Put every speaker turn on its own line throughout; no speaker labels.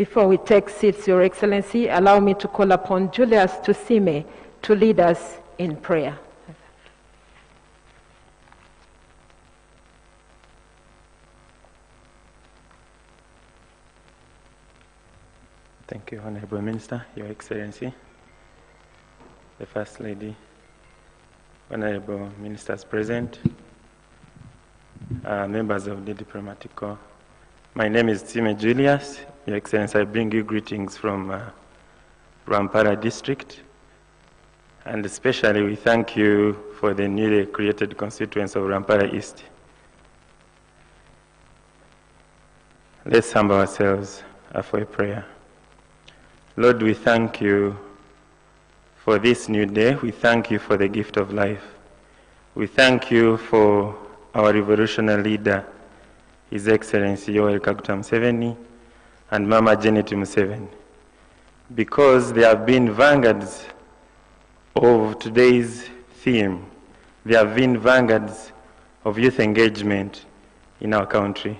Before we take seats, Your Excellency, allow me to call upon Julius Tusime to lead us in prayer.
Thank you, Honorable Minister, Your Excellency, the First Lady, Honorable Ministers present, members of the Diplomatic Corps. My name is Time Julius. Your Excellency, I bring you greetings from Rwampara District, and especially we thank you for the newly created constituency of Rwampara East. Let's humble ourselves for a prayer. Lord, we thank you for this new day. We thank you for the gift of life. We thank you for our revolutionary leader, His Excellency Yoweri Kaguta Museveni and Mama Janet Museveni, because they have been vanguards of today's theme. They have been vanguards of youth engagement in our country.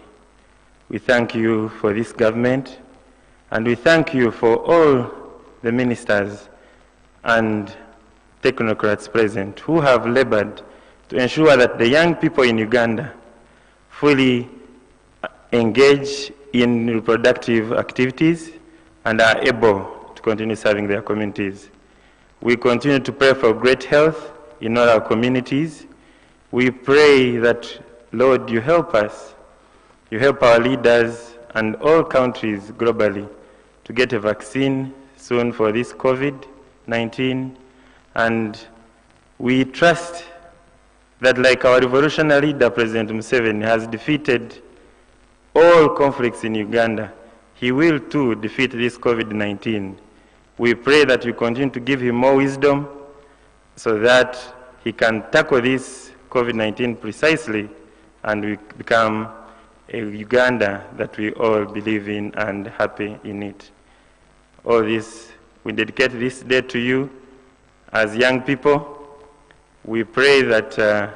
We thank you for this government, and we thank you for all the ministers and technocrats present who have labored to ensure that the young people in Uganda fully engage in reproductive activities and are able to continue serving their communities. We continue to pray for great health in all our communities. We pray that, Lord, you help us, you help our leaders and all countries globally to get a vaccine soon for this COVID-19, and we trust that, like our revolutionary leader, President Museveni, has defeated all conflicts in Uganda, he will too defeat this COVID-19. We pray that you continue to give him more wisdom so that he can tackle this COVID-19 precisely and we become a Uganda that we all believe in and happy in it. All this, we dedicate this day to you as young people. We pray that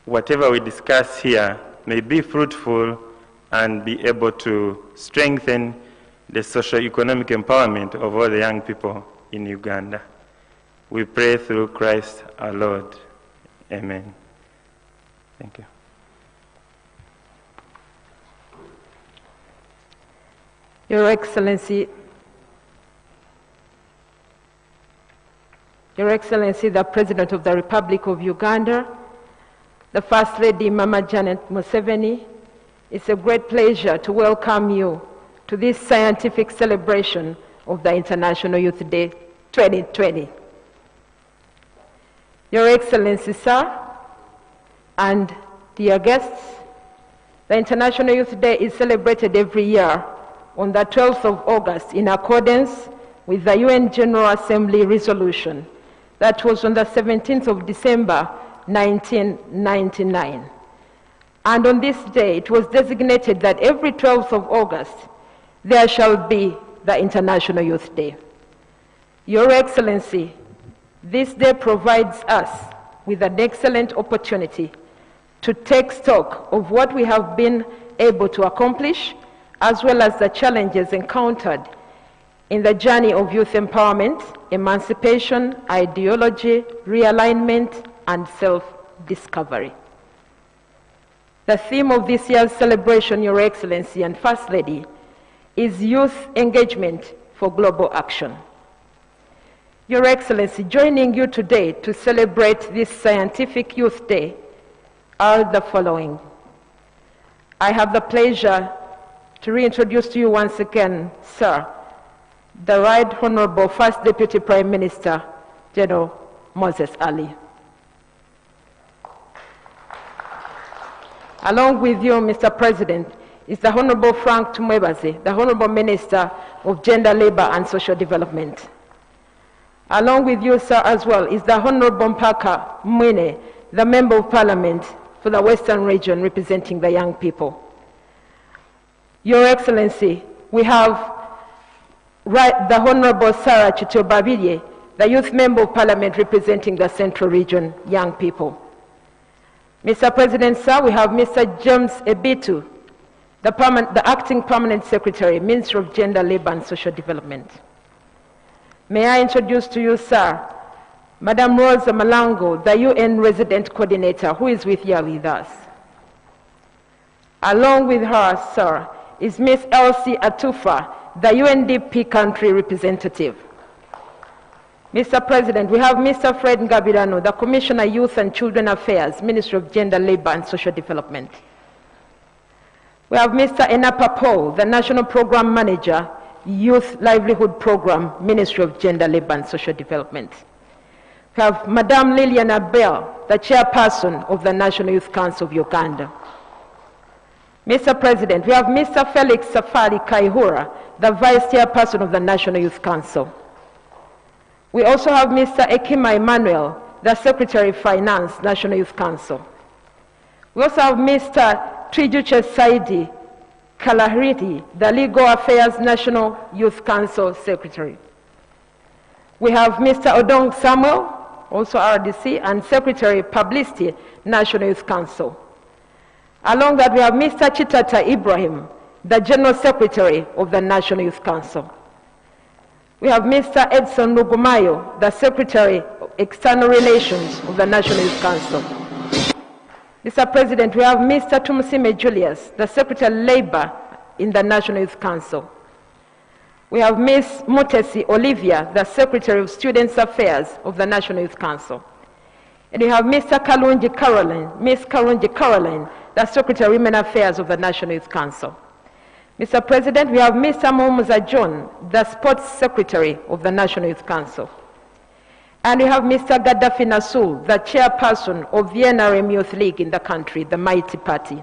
whatever we discuss here may be fruitful and be able to strengthen the socio-economic empowerment of all the young people in Uganda. We pray through Christ our Lord. Amen. Thank you.
Your Excellency, the President of the Republic of Uganda, the First Lady, Mama Janet Museveni, it's a great pleasure to welcome you to this scientific celebration of the International Youth Day 2020. Your Excellency, sir, and dear guests, the International Youth Day is celebrated every year on the 12th of August in accordance with the UN General Assembly resolution that was on the 17th of December 1999. And on this day, it was designated that every 12th of August, there shall be the International Youth Day. Your Excellency, this day provides us with an excellent opportunity to take stock of what we have been able to accomplish, as well as the challenges encountered in the journey of youth empowerment, emancipation, ideology, realignment, and self-discovery. The theme of this year's celebration, Your Excellency and First Lady, is Youth Engagement for Global Action. Your Excellency, joining you today to celebrate this Scientific Youth Day are the following. I have the pleasure to reintroduce to you once again, sir, the Right Honorable First Deputy Prime Minister, General Moses Ali. Along with you, Mr. President, is the Honorable Frank Tumwebaze, the Honorable Minister of Gender, Labor and Social Development. Along with you, sir, as well, is the Honorable Mpaka Mwine, the Member of Parliament for the Western Region representing the young people. Your Excellency, we have the Honorable Sarah Chitobabirye, the Youth Member of Parliament representing the Central Region young people. Mr. President, sir, we have Mr. James Ebitu, the Acting Permanent Secretary, Ministry of Gender, Labour and Social Development. May I introduce to you, sir, Madam Rosa Malango, the UN Resident Coordinator, who is here with us. Along with her, sir, is Ms. Elsie Atufa, the UNDP country representative. Mr. President, we have Mr. Fred Ngabirano, the Commissioner, Youth and Children Affairs, Ministry of Gender, Labour and Social Development. We have Mr. Enapa Paul, the National Program Manager, Youth Livelihood Program, Ministry of Gender, Labour and Social Development. We have Madame Liliana Bell, the Chairperson of the National Youth Council of Uganda. Mr. President, we have Mr. Felix Safari Kaihura, the Vice Chairperson of the National Youth Council. We also have Mr. Ekima Emmanuel, the Secretary of Finance, National Youth Council. We also have Mr. Trijuche Saidi Kalahiriti, the Legal Affairs National Youth Council Secretary. We have Mr. Odong Samuel, also RDC, and Secretary of Publicity, National Youth Council. Along that, we have Mr. Chitata Ibrahim, the General Secretary of the National Youth Council. We have Mr. Edson Lugumayo, the Secretary of External Relations of the National Youth Council. Mr. President, we have Mr. Tumusime Julius, the Secretary of Labour in the National Youth Council. We have Ms. Mutesi Olivia, the Secretary of Students Affairs of the National Youth Council. And we have Mr. Kalunji Caroline, Ms. Kalunji Caroline, the Secretary of Women Affairs of the National Youth Council. Mr. President, we have Mr. Momuza John, the Sports Secretary of the National Youth Council. And we have Mr. Gaddafi Nasul, the Chairperson of the NRM Youth League in the country, the Mighty Party.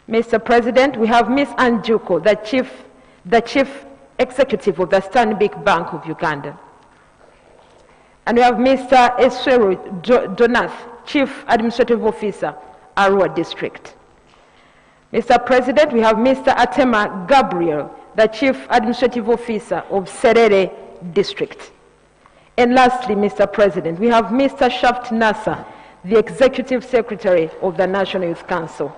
Mr. President, we have Ms. Anjuko, the Chief Executive of the Stanbic Bank of Uganda. And we have Mr. Esweru Donath, Chief Administrative Officer, Arua District. Mr. President, we have Mr. Atema Gabriel, the Chief Administrative Officer of Serere District. And lastly, Mr. President, we have Mr. Shaft Nasser, the Executive Secretary of the National Youth Council.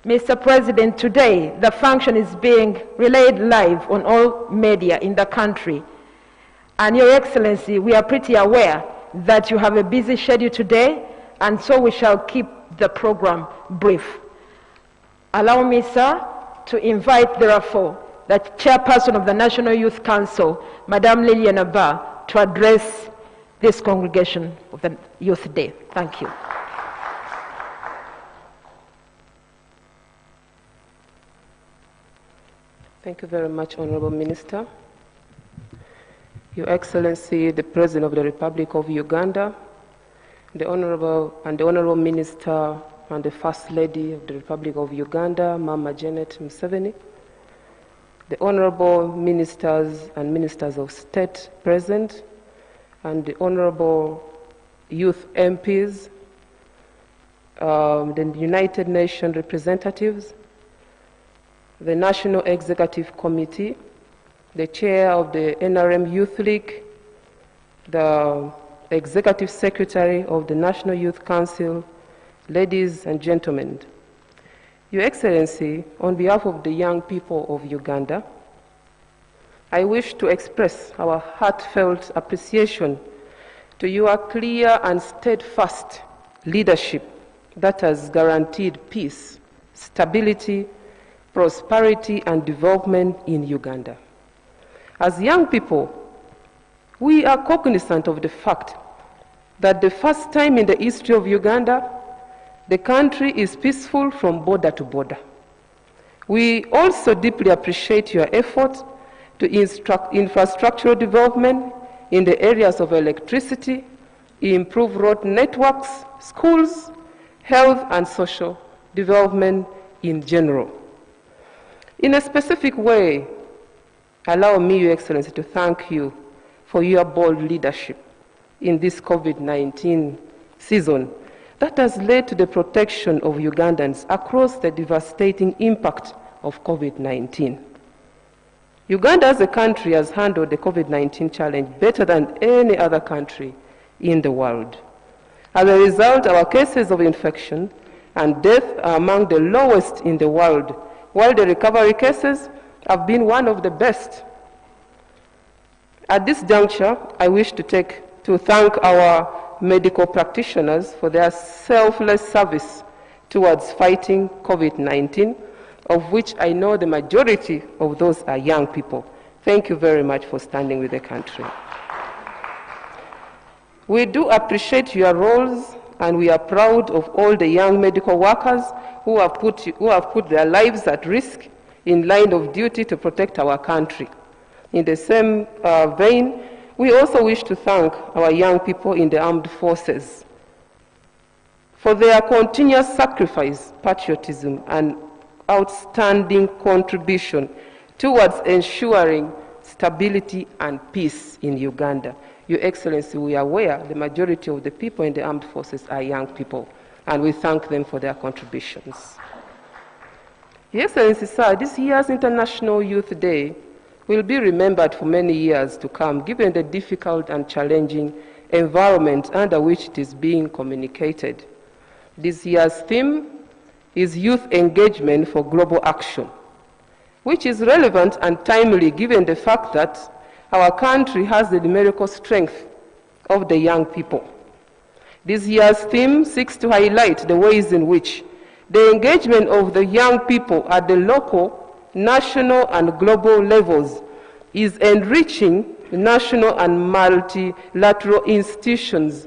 Mr. President, today the function is being relayed live on all media in the country. And Your Excellency, we are pretty aware that you have a busy schedule today, and so we shall keep the program brief. Allow me, sir, to invite, therefore, the Chairperson of the National Youth Council, Madame Liliana Ba, to address this congregation of the Youth Day. Thank you.
Thank you very much, Honorable Minister. Your Excellency, the President of the Republic of Uganda, the Honorable Minister and the First Lady of the Republic of Uganda, Mama Janet Museveni, the Honorable Ministers and Ministers of State present, and the Honorable Youth MPs, the United Nations representatives, the National Executive Committee, the Chair of the NRM Youth League, the Executive Secretary of the National Youth Council, ladies and gentlemen. Your Excellency, on behalf of the young people of Uganda, I wish to express our heartfelt appreciation to your clear and steadfast leadership that has guaranteed peace, stability, prosperity, and development in Uganda. As young people, we are cognizant of the fact that the first time in the history of Uganda, the country is peaceful from border to border. We also deeply appreciate your efforts to infrastructural development in the areas of electricity, improve road networks, schools, health, and social development in general. In a specific way, allow me, Your Excellency, to thank you for your bold leadership in this COVID-19 season that has led to the protection of Ugandans across the devastating impact of COVID-19. Uganda as a country has handled the COVID-19 challenge better than any other country in the world. As a result, our cases of infection and death are among the lowest in the world, while the recovery cases have been one of the best. At this juncture, I wish to thank our medical practitioners for their selfless service towards fighting COVID-19, of which I know the majority of those are young people. Thank you very much for standing with the country. We do appreciate your roles, and we are proud of all the young medical workers who have put their lives at risk in line of duty to protect our country. In the same vein, we also wish to thank our young people in the armed forces for their continuous sacrifice, patriotism, and outstanding contribution towards ensuring stability and peace in Uganda. Your Excellency, we are aware the majority of the people in the armed forces are young people, and we thank them for their contributions. Your Excellency, sir, this year's International Youth Day will be remembered for many years to come, given the difficult and challenging environment under which it is being communicated. This year's theme is Youth Engagement for Global Action, which is relevant and timely given the fact that our country has the numerical strength of the young people. This year's theme seeks to highlight the ways in which the engagement of the young people at the local, national, and global levels is enriching national and multilateral institutions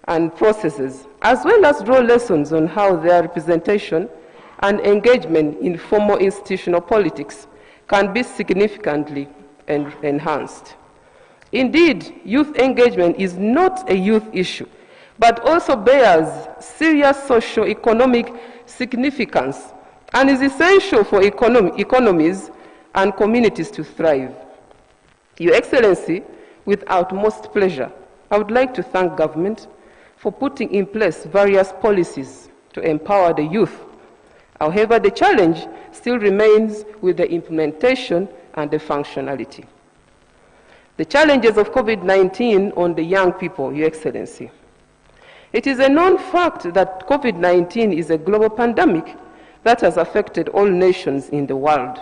and processes, as well as draw lessons on how their representation and engagement in formal institutional politics can be significantly enhanced. Indeed, youth engagement is not a youth issue, but also bears serious socio-economic significance and is essential for economies and communities to thrive. Your Excellency, with utmost pleasure, I would like to thank government for putting in place various policies to empower the youth. However, the challenge still remains with the implementation and the functionality. The challenges of COVID-19 on the young people, Your Excellency. It is a known fact that COVID-19 is a global pandemic that has affected all nations in the world.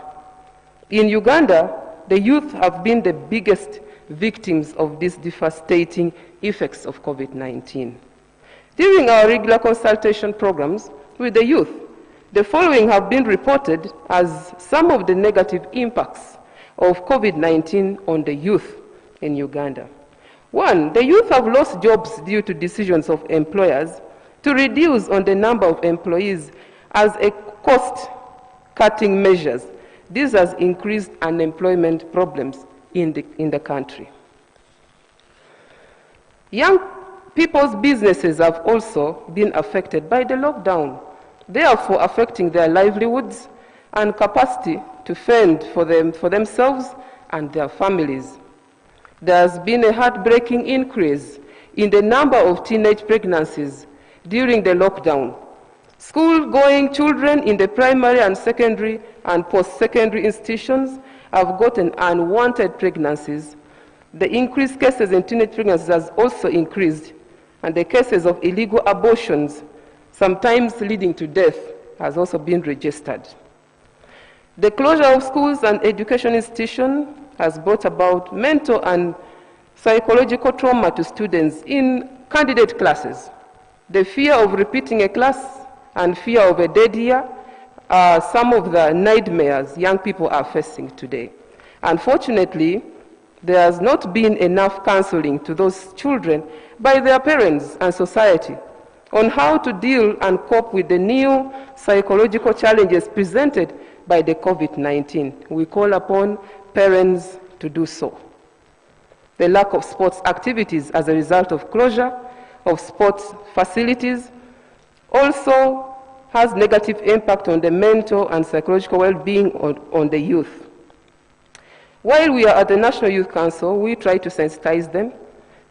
In Uganda, the youth have been the biggest victims of these devastating effects of COVID-19. During our regular consultation programs with the youth, the following have been reported as some of the negative impacts of COVID-19 on the youth in Uganda. One, the youth have lost jobs due to decisions of employers to reduce on the number of employees as a cost-cutting measures. This has increased unemployment problems in the country. Young people's businesses have also been affected by the lockdown, therefore affecting their livelihoods and capacity to fend for themselves and their families. There has been a heartbreaking increase in the number of teenage pregnancies during the lockdown. School-going children in the primary and secondary and post-secondary institutions have gotten unwanted pregnancies. The increased cases in teenage pregnancies has also increased, and the cases of illegal abortions, sometimes leading to death, has also been registered. The closure of schools and education institutions has brought about mental and psychological trauma to students in candidate classes. The fear of repeating a class and fear of a dead year are some of the nightmares young people are facing today. Unfortunately, there has not been enough counseling to those children by their parents and society on how to deal and cope with the new psychological challenges presented by the COVID-19. We call upon parents to do so. The lack of sports activities as a result of closure of sports facilities also has negative impact on the mental and psychological well-being on the youth. While we are at the National Youth Council, we try to sensitize them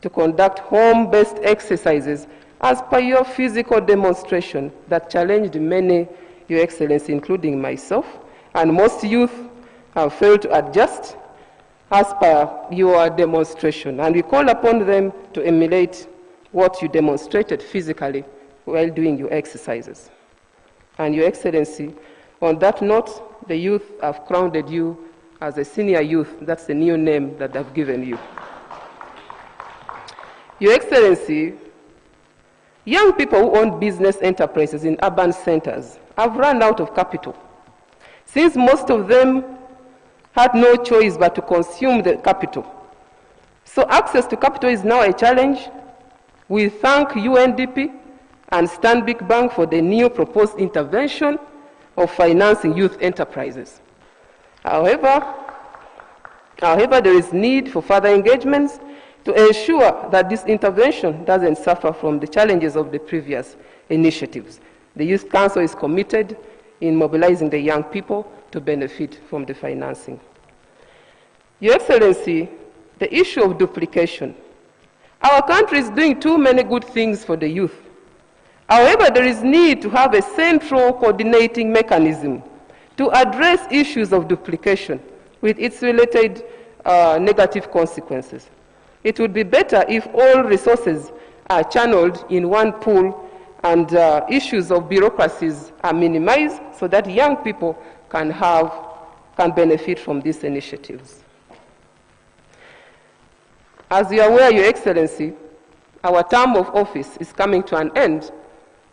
to conduct home-based exercises as per your physical demonstration that challenged many, Your Excellency, including myself, and most youth have failed to adjust as per your demonstration. And we call upon them to emulate what you demonstrated physically while doing your exercises. And Your Excellency, on that note, the youth have crowned you as a senior youth. That's the new name that I've given you. Your Excellency, young people who own business enterprises in urban centers have run out of capital, since most of them had no choice but to consume the capital. So access to capital is now a challenge. We thank UNDP and Stanbic Bank for the new proposed intervention of financing youth enterprises. However, there is need for further engagements to ensure that this intervention doesn't suffer from the challenges of the previous initiatives. The Youth Council is committed in mobilizing the young people to benefit from the financing. Your Excellency, the issue of duplication. Our country is doing too many good things for the youth. However, there is need to have a central coordinating mechanism to address issues of duplication with its related negative consequences. It would be better if all resources are channeled in one pool and issues of bureaucracies are minimized so that young people can benefit from these initiatives. As you are aware, Your Excellency, our term of office is coming to an end.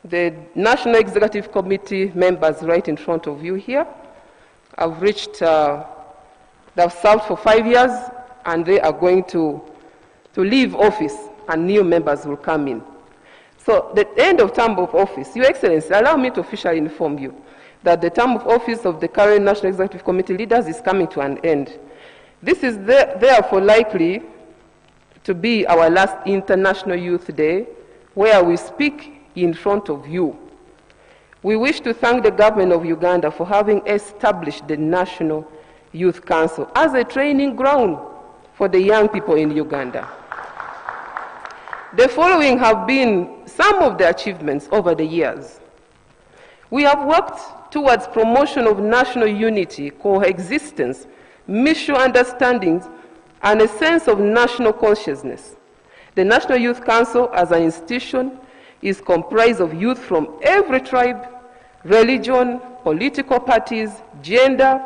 The National Executive Committee members right in front of you here have they've served for 5 years, and they are going to leave office, and new members will come in. So the end of term of office, Your Excellency, allow me to officially inform you that the term of office of the current National Executive Committee leaders is coming to an end. This is therefore likely to be our last International Youth Day, where we speak in front of you. We wish to thank the Government of Uganda for having established the National Youth Council as a training ground for the young people in Uganda. The following have been some of the achievements over the years. We have worked towards promotion of national unity, coexistence, mutual understandings, and a sense of national consciousness. The National Youth Council as an institution is comprised of youth from every tribe, religion, political parties, gender,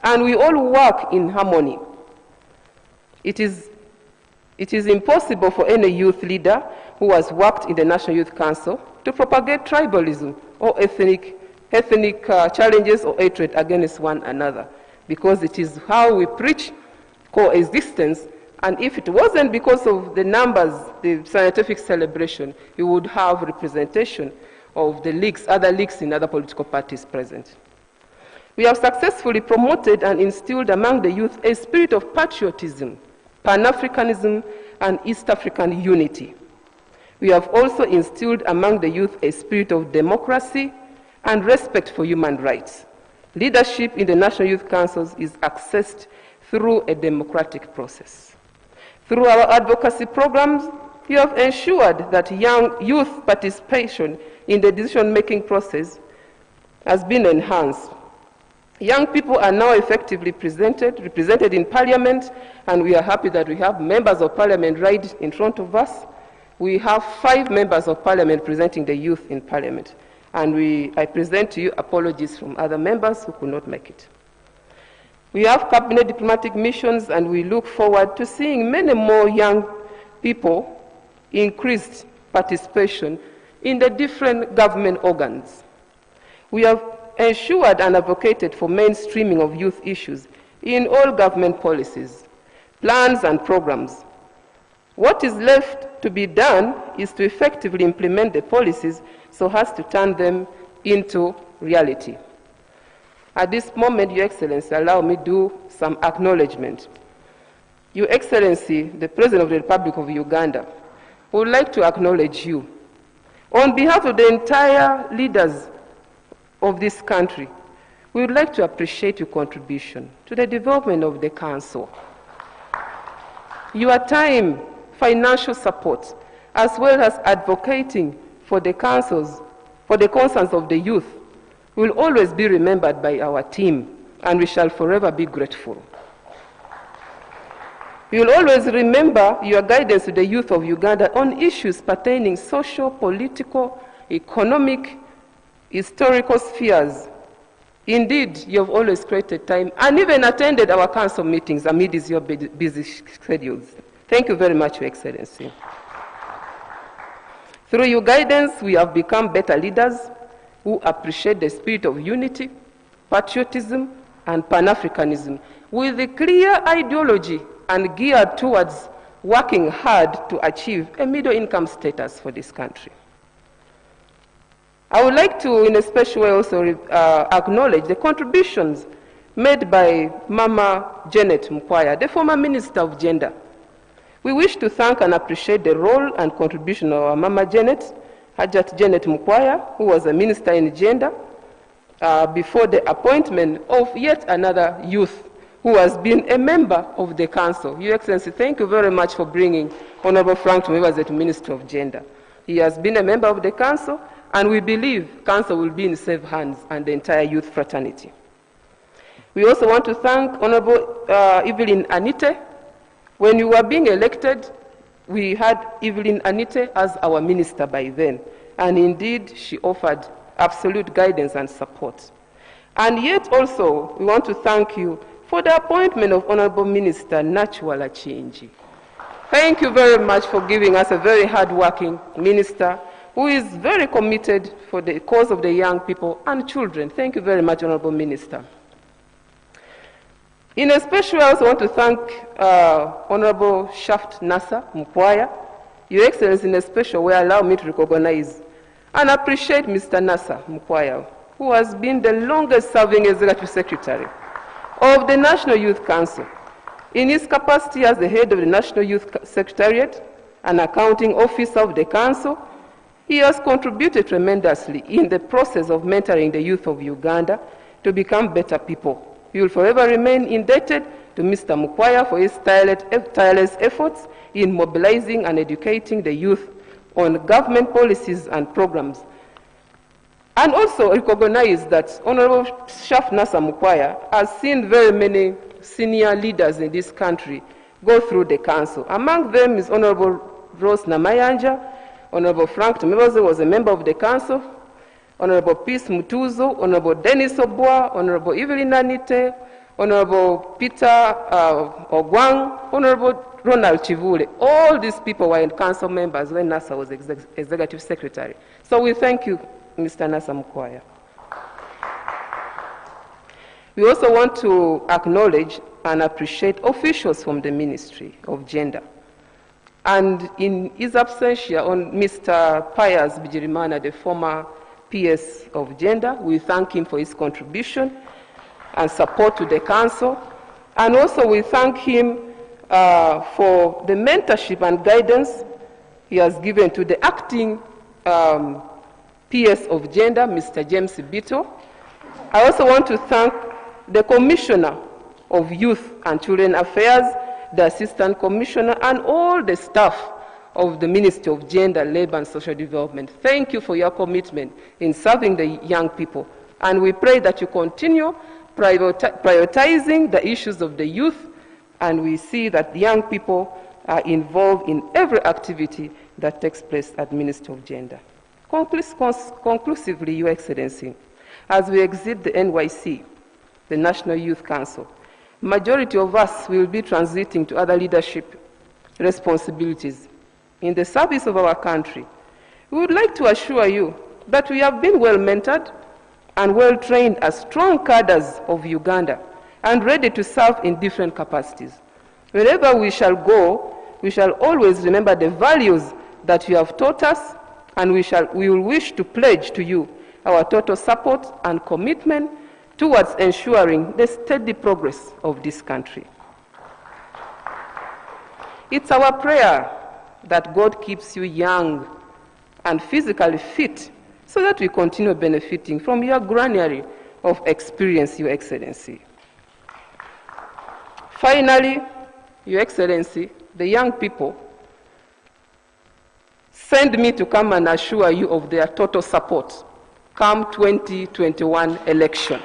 and we all work in harmony. It is impossible for any youth leader who has worked in the National Youth Council to propagate tribalism or ethnic challenges or hatred against one another, because it is how we preach coexistence. And if it wasn't because of the numbers, the scientific celebration, you would have representation of the leagues, other leagues in other political parties present. We have successfully promoted and instilled among the youth a spirit of patriotism, Pan-Africanism, and East African unity. We have also instilled among the youth a spirit of democracy and respect for human rights. Leadership in the National Youth Councils is accessed through a democratic process. Through our advocacy programs, we have ensured that young youth participation in the decision-making process has been enhanced. Young people are now effectively represented in Parliament, and we are happy that we have members of Parliament right in front of us. We have 5 members of Parliament presenting the youth in Parliament, and I present to you apologies from other members who could not make it. We have cabinet diplomatic missions, and we look forward to seeing many more young people increased participation in the different government organs. We have ensured and advocated for mainstreaming of youth issues in all government policies, plans, and programs. What is left to be done is to effectively implement the policies so as to turn them into reality. At this moment, Your Excellency, allow me to do some acknowledgement. Your Excellency, the President of the Republic of Uganda, would like to acknowledge you. On behalf of the entire leaders of this country, we would like to appreciate your contribution to the development of the Council. Your time, financial support, as well as advocating for the concerns of the youth, will always be remembered by our team, and we shall forever be grateful. We will always remember your guidance to the youth of Uganda on issues pertaining social, political, economic historical spheres. Indeed, you have always created time and even attended our council meetings amidst your busy schedules. Thank you very much, Your Excellency. Through your guidance, we have become better leaders who appreciate the spirit of unity, patriotism, and Pan-Africanism with a clear ideology and geared towards working hard to achieve a middle-income status for this country. I would like to, in a special way, also acknowledge the contributions made by Mama Janet Mukwaya, the former Minister of Gender. We wish to thank and appreciate the role and contribution of our Mama Janet, Hajat Janet Mukwaya, who was a Minister in Gender, before the appointment of yet another youth who has been a member of the Council. Your Excellency, thank you very much for bringing Honorable Frank Tumeba as the Minister of Gender. He has been a member of the Council, and we believe Council will be in safe hands and the entire youth fraternity. We also want to thank Honorable Evelyn Anite. When you were being elected, we had Evelyn Anite as our minister by then, and indeed she offered absolute guidance and support. And yet also, we want to thank you for the appointment of Honorable Minister Nachwala Chinji. Thank you very much for giving us a very hard-working minister who is very committed for the cause of the young people and children. Thank you very much, Honorable Minister. In a special way, I also want to thank Honorable Shaft Nasa Mukwaya. Your Excellency, in a special way, allow me to recognize and appreciate Mr. Nasa Mukwaya, who has been the longest-serving Executive Secretary of the National Youth Council. In his capacity as the head of the National Youth Secretariat and accounting officer of the Council, he has contributed tremendously in the process of mentoring the youth of Uganda to become better people. We will forever remain indebted to Mr. Mukwaya for his tireless efforts in mobilizing and educating the youth on government policies and programs. And also recognize that Honorable Shaft Nasa Mukwaya has seen very many senior leaders in this country go through the Council. Among them is Honorable Rose Namayanja, Honorable Frank Tumeba was a member of the Council, Honorable Peace Mutuzo, Honorable Dennis Obwa, Honorable Evelyn Anite, Honorable Peter Ogwang, Honorable Ronald Chivule. All these people were in Council members when NASA was Executive Secretary. So we thank you, Mr. Nasa Mukwaya. We also want to acknowledge and appreciate officials from the Ministry of Gender. And in his absentia, on Mr. Pius Bijirimana, the former PS of Gender, we thank him for his contribution and support to the Council. And also we thank him for the mentorship and guidance he has given to the acting PS of Gender, Mr. James Bito. I also want to thank the Commissioner of Youth and Children Affairs, the Assistant Commissioner, and all the staff of the Ministry of Gender, Labour and Social Development. Thank you for your commitment in serving the young people. And we pray that you continue prioritizing the issues of the youth, and we see that young people are involved in every activity that takes place at Ministry of Gender. Conclusively, Your Excellency, as we exit the NYC, the National Youth Council, majority of us will be transiting to other leadership responsibilities in the service of our country. We would like to assure you that we have been well mentored and well trained as strong cadres of Uganda and ready to serve in different capacities. Wherever we shall go, we shall always remember the values that you have taught us, and we will wish to pledge to you our total support and commitment towards ensuring the steady progress of this country. It's our prayer that God keeps you young and physically fit so that we continue benefiting from your granary of experience, Your Excellency. Finally, Your Excellency, the young people send me to come and assure you of their total support come 2021 election.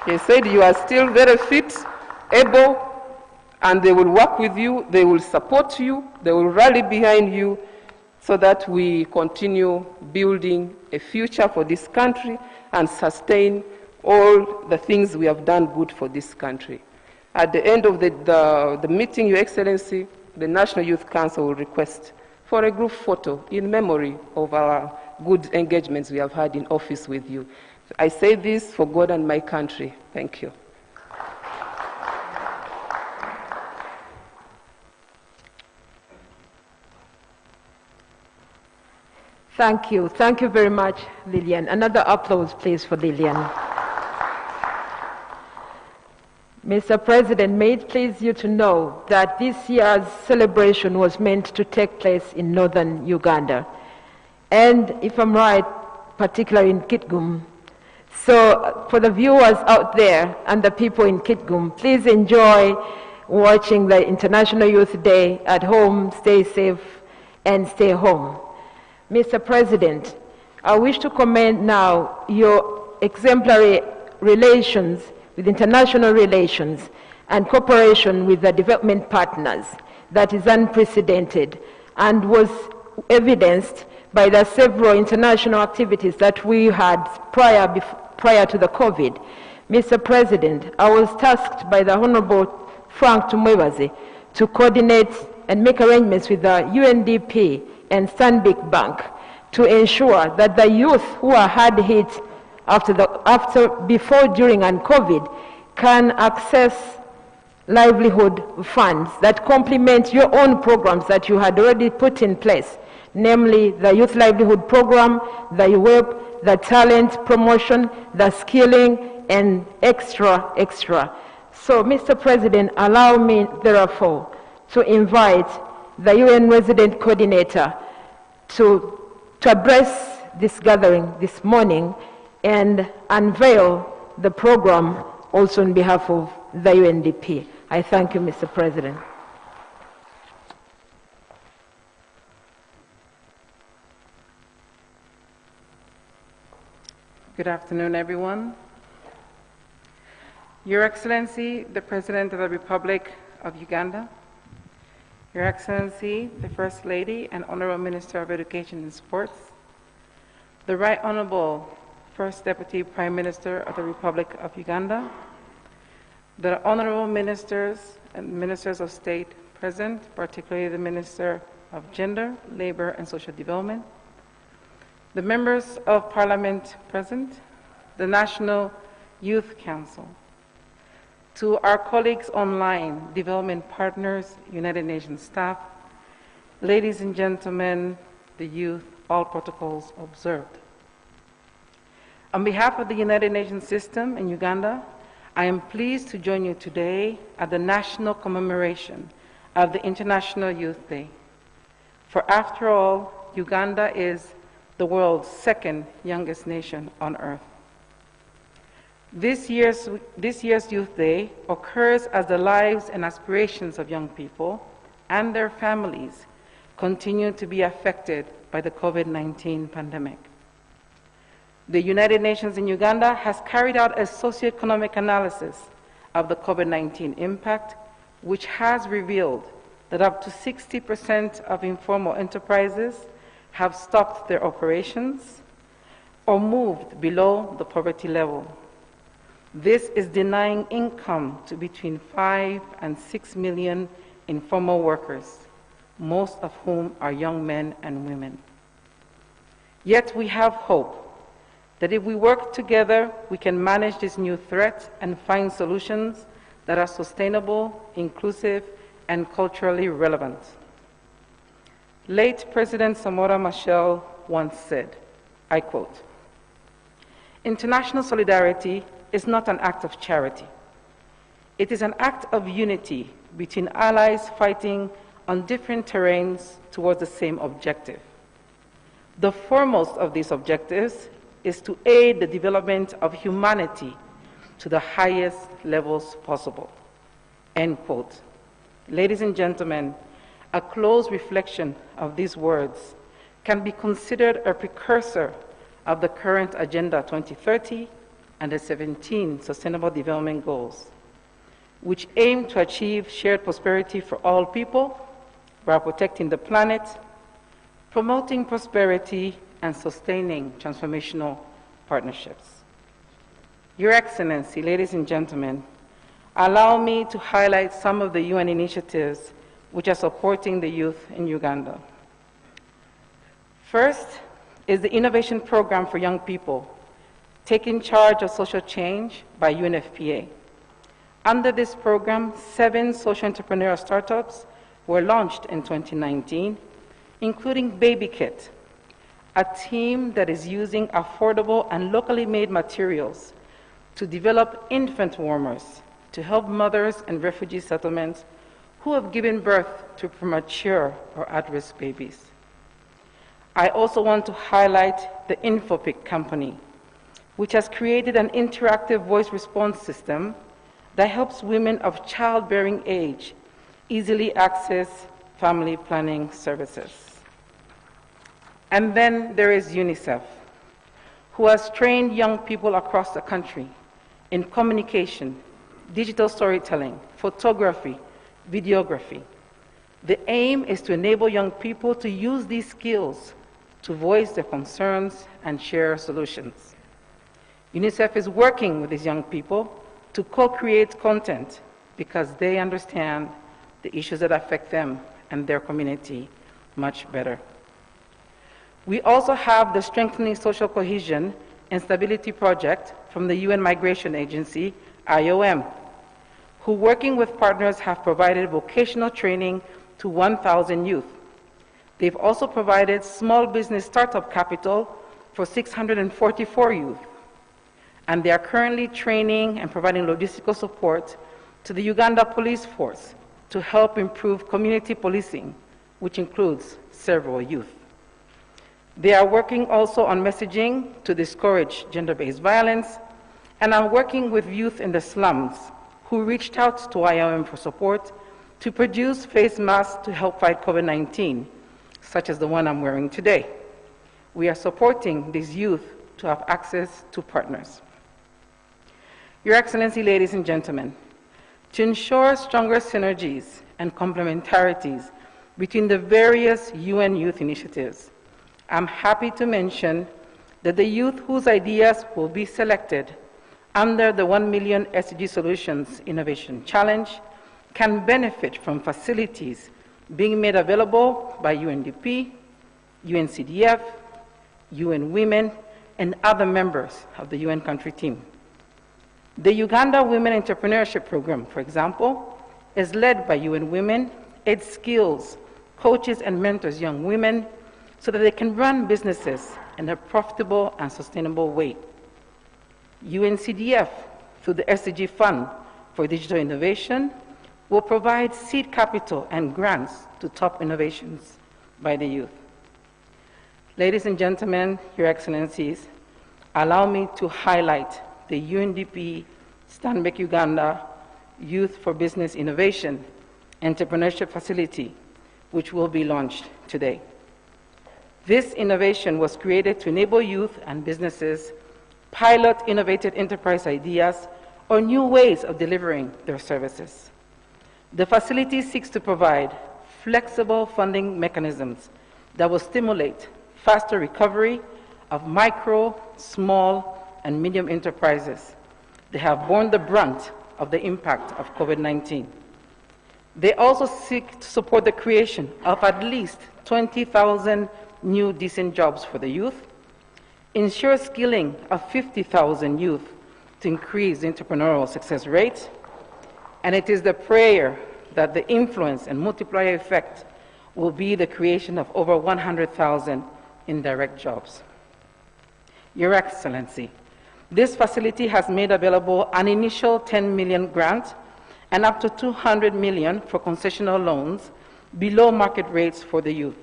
They said you are still very fit, able, and they will work with you, they will support you, they will rally behind you so that we continue building a future for this country and sustain all the things we have done good for this country. At the end of the meeting, Your Excellency, the National Youth Council will request for a group photo in memory of our good engagements we have had in office with you. I say this for God and my country. Thank you.
Thank you. Thank you very much, Lillian. Another applause, please, for Lillian. Mr. President, may it please you to know that this year's celebration was meant to take place in northern Uganda. And if I'm right, particularly in Kitgum. So for the viewers out there and the people in Kitgum, please enjoy watching the International Youth Day at home, stay safe, and stay home. Mr. President, I wish to commend now your exemplary relations with international relations and cooperation with the development partners that is unprecedented and was evidenced by the several international activities that we had prior to the COVID. Mr. President, I was tasked by the Honorable Frank Tumwebaze to coordinate and make arrangements with the UNDP and Stanbic Bank to ensure that the youth who are hard hit before, during, and COVID can access livelihood funds that complement your own programs that you had already put in place, namely the Youth Livelihood Program, the UWEP, the talent promotion, the skilling, and extra. So, Mr. President, allow me, therefore, to invite the UN Resident Coordinator to address this gathering this morning and unveil the program also on behalf of the UNDP. I thank you, Mr. President.
Good afternoon, everyone. Your Excellency, the President of the Republic of Uganda, Your Excellency, the First Lady and Honorable Minister of Education and Sports, the Right Honorable First Deputy Prime Minister of the Republic of Uganda, the Honorable Ministers and Ministers of State present, particularly the Minister of Gender, Labor and Social Development, the members of Parliament present, the National Youth Council, to our colleagues online, development partners, United Nations staff, ladies and gentlemen, the youth, all protocols observed. On behalf of the United Nations system in Uganda, I am pleased to join you today at the national commemoration of the International Youth Day. For after all, Uganda is the world's second youngest nation on earth. This year's Youth Day occurs as the lives and aspirations of young people and their families continue to be affected by the COVID-19 pandemic. The United Nations in Uganda has carried out a socioeconomic analysis of the COVID-19 impact, which has revealed that up to 60% of informal enterprises have stopped their operations or moved below the poverty level. This is denying income to between 5 and 6 million informal workers, most of whom are young men and women. Yet we have hope that if we work together, we can manage this new threat and find solutions that are sustainable, inclusive, and culturally relevant. Late President Samora Machel once said, I quote, "International solidarity is not an act of charity. It is an act of unity between allies fighting on different terrains towards the same objective. The foremost of these objectives is to aid the development of humanity to the highest levels possible." End quote. Ladies and gentlemen, a close reflection of these words can be considered a precursor of the current Agenda 2030 and the 17 Sustainable Development Goals, which aim to achieve shared prosperity for all people while protecting the planet, promoting prosperity and sustaining transformational partnerships. Your Excellency, ladies and gentlemen, allow me to highlight some of the UN initiatives which are supporting the youth in Uganda. First is the Innovation Program for Young People, taking charge of social change by UNFPA. Under this program, 7 social entrepreneurial startups were launched in 2019, including BabyKit, a team that is using affordable and locally made materials to develop infant warmers to help mothers in refugee settlements who have given birth to premature or at-risk babies. I also want to highlight the InfoPic company, which has created an interactive voice response system that helps women of childbearing age easily access family planning services. And then there is Unicef, who has trained young people across the country in communication, digital storytelling, photography, videography. The aim is to enable young people to use these skills to voice their concerns and share solutions. UNICEF is working with these young people to co-create content because they understand the issues that affect them and their community much better. We also have the Strengthening Social Cohesion and Stability Project from the UN Migration Agency, IOM, who, working with partners, have provided vocational training to 1,000 youth. They've also provided small business startup capital for 644 youth. And they are currently training and providing logistical support to the Uganda Police Force to help improve community policing, which includes several youth. They are working also on messaging to discourage gender-based violence, and are working with youth in the slums who reached out to IOM for support to produce face masks to help fight COVID-19, such as the one I'm wearing today. We are supporting these youth to have access to partners. Your Excellency, ladies and gentlemen, to ensure stronger synergies and complementarities between the various UN youth initiatives, I'm happy to mention that the youth whose ideas will be selected under the 1 Million SDG Solutions Innovation Challenge can benefit from facilities being made available by UNDP, UNCDF, UN Women, and other members of the UN country team. The Uganda Women Entrepreneurship Program, for example, is led by UN Women. It skills, coaches, and mentors young women so that they can run businesses in a profitable and sustainable way. UNCDF, through the SDG Fund for Digital Innovation, will provide seed capital and grants to top innovations by the youth. Ladies and gentlemen, Your Excellencies, allow me to highlight the UNDP Stanbic Uganda Youth4Business Innovation Entrepreneurship Facility, which will be launched today. This innovation was created to enable youth and businesses pilot innovative enterprise ideas or new ways of delivering their services. The facility seeks to provide flexible funding mechanisms that will stimulate faster recovery of micro, small, and medium enterprises that have borne the brunt of the impact of COVID-19. They also seek to support the creation of at least 20,000 new decent jobs for the youth, ensure skilling of 50,000 youth to increase the entrepreneurial success rate, and it is the prayer that the influence and multiplier effect will be the creation of over 100,000 indirect jobs. Your Excellency, this facility has made available an initial 10 million grant and up to 200 million for concessional loans below market rates for the youth.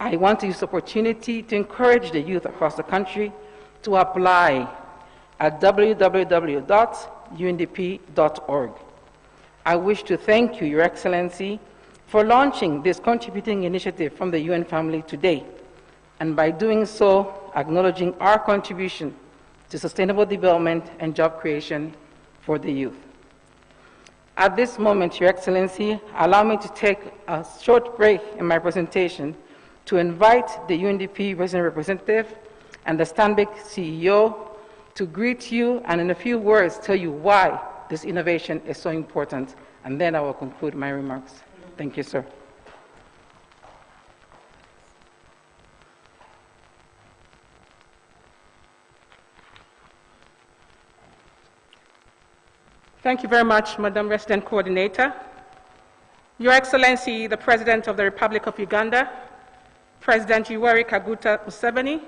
I want to use the opportunity to encourage the youth across the country to apply at www.undp.org. I wish to thank you, Your Excellency, for launching this contributing initiative from the UN family today, and by doing so, acknowledging our contribution to sustainable development and job creation for the youth. At this moment, Your Excellency, allow me to take a short break in my presentation to invite the UNDP resident representative and the Stanbic CEO to greet you and in a few words tell you why this innovation is so important, and then I will conclude my remarks. Thank you, sir. Thank you very much, Madam Resident Coordinator. Your Excellency, the President of the Republic of Uganda, President Yoweri Kaguta Museveni,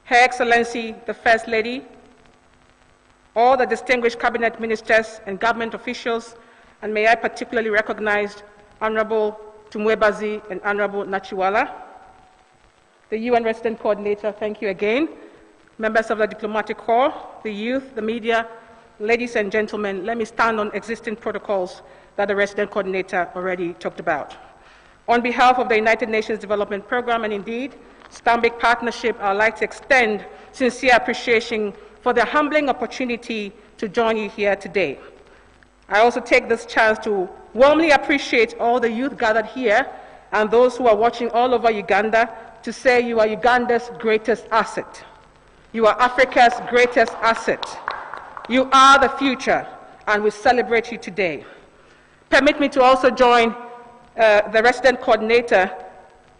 Her Excellency, the First Lady, all the distinguished cabinet ministers and government officials, and may I particularly recognize Honorable Tumwebazi and Honorable Nachiwala. The UN Resident Coordinator, thank you again. Members of the Diplomatic Corps, the youth, the media, ladies and gentlemen, let me stand on existing protocols that the Resident Coordinator already talked about. On behalf of the United Nations Development Programme and indeed Stanbic Partnership, I would like to extend sincere appreciation for the humbling opportunity to join you here today. I also take this chance to warmly appreciate all the youth gathered here and those who are watching all over Uganda to say you are Uganda's greatest asset. You are Africa's greatest asset. You are the future, and we celebrate you today. Permit me to also join the Resident Coordinator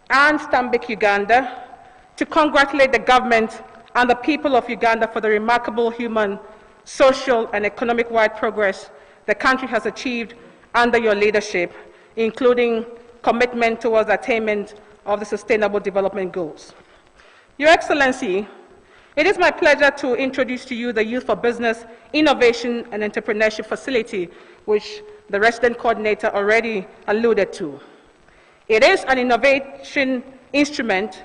and Stanbic Uganda to congratulate the government and the people of Uganda for the remarkable human, social, and economic-wide progress the country has achieved under your leadership, including commitment towards the attainment of the Sustainable Development Goals. Your Excellency, it is my pleasure to introduce to you the Youth4Business Innovation and Entrepreneurship Facility, which the Resident Coordinator already alluded to. It is an innovation instrument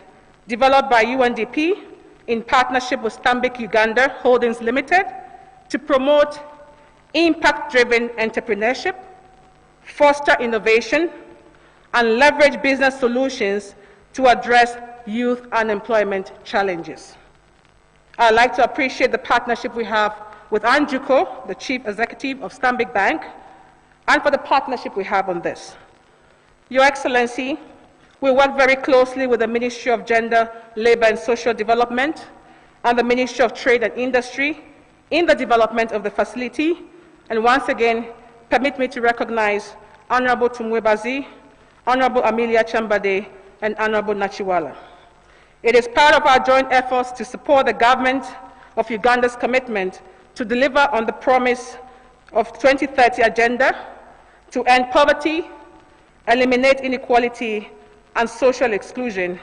developed by UNDP in partnership with Stanbic Uganda Holdings Limited to promote impact-driven entrepreneurship, foster innovation, and leverage business solutions to address youth unemployment challenges. I'd like to appreciate the partnership we have with Anjuko, the Chief Executive of Stanbic Bank, and for the partnership we have on this. Your Excellency, we work very closely with the Ministry of Gender, Labour and Social Development and the Ministry of Trade and Industry in the development of the facility. And once again, permit me to recognize Honorable Tumwebazi, Honorable Amelia Chambade, and Honorable Nachiwala. It is part of our joint efforts to support the Government of Uganda's commitment to deliver on the promise of 2030 Agenda to end poverty, eliminate inequality and social exclusion,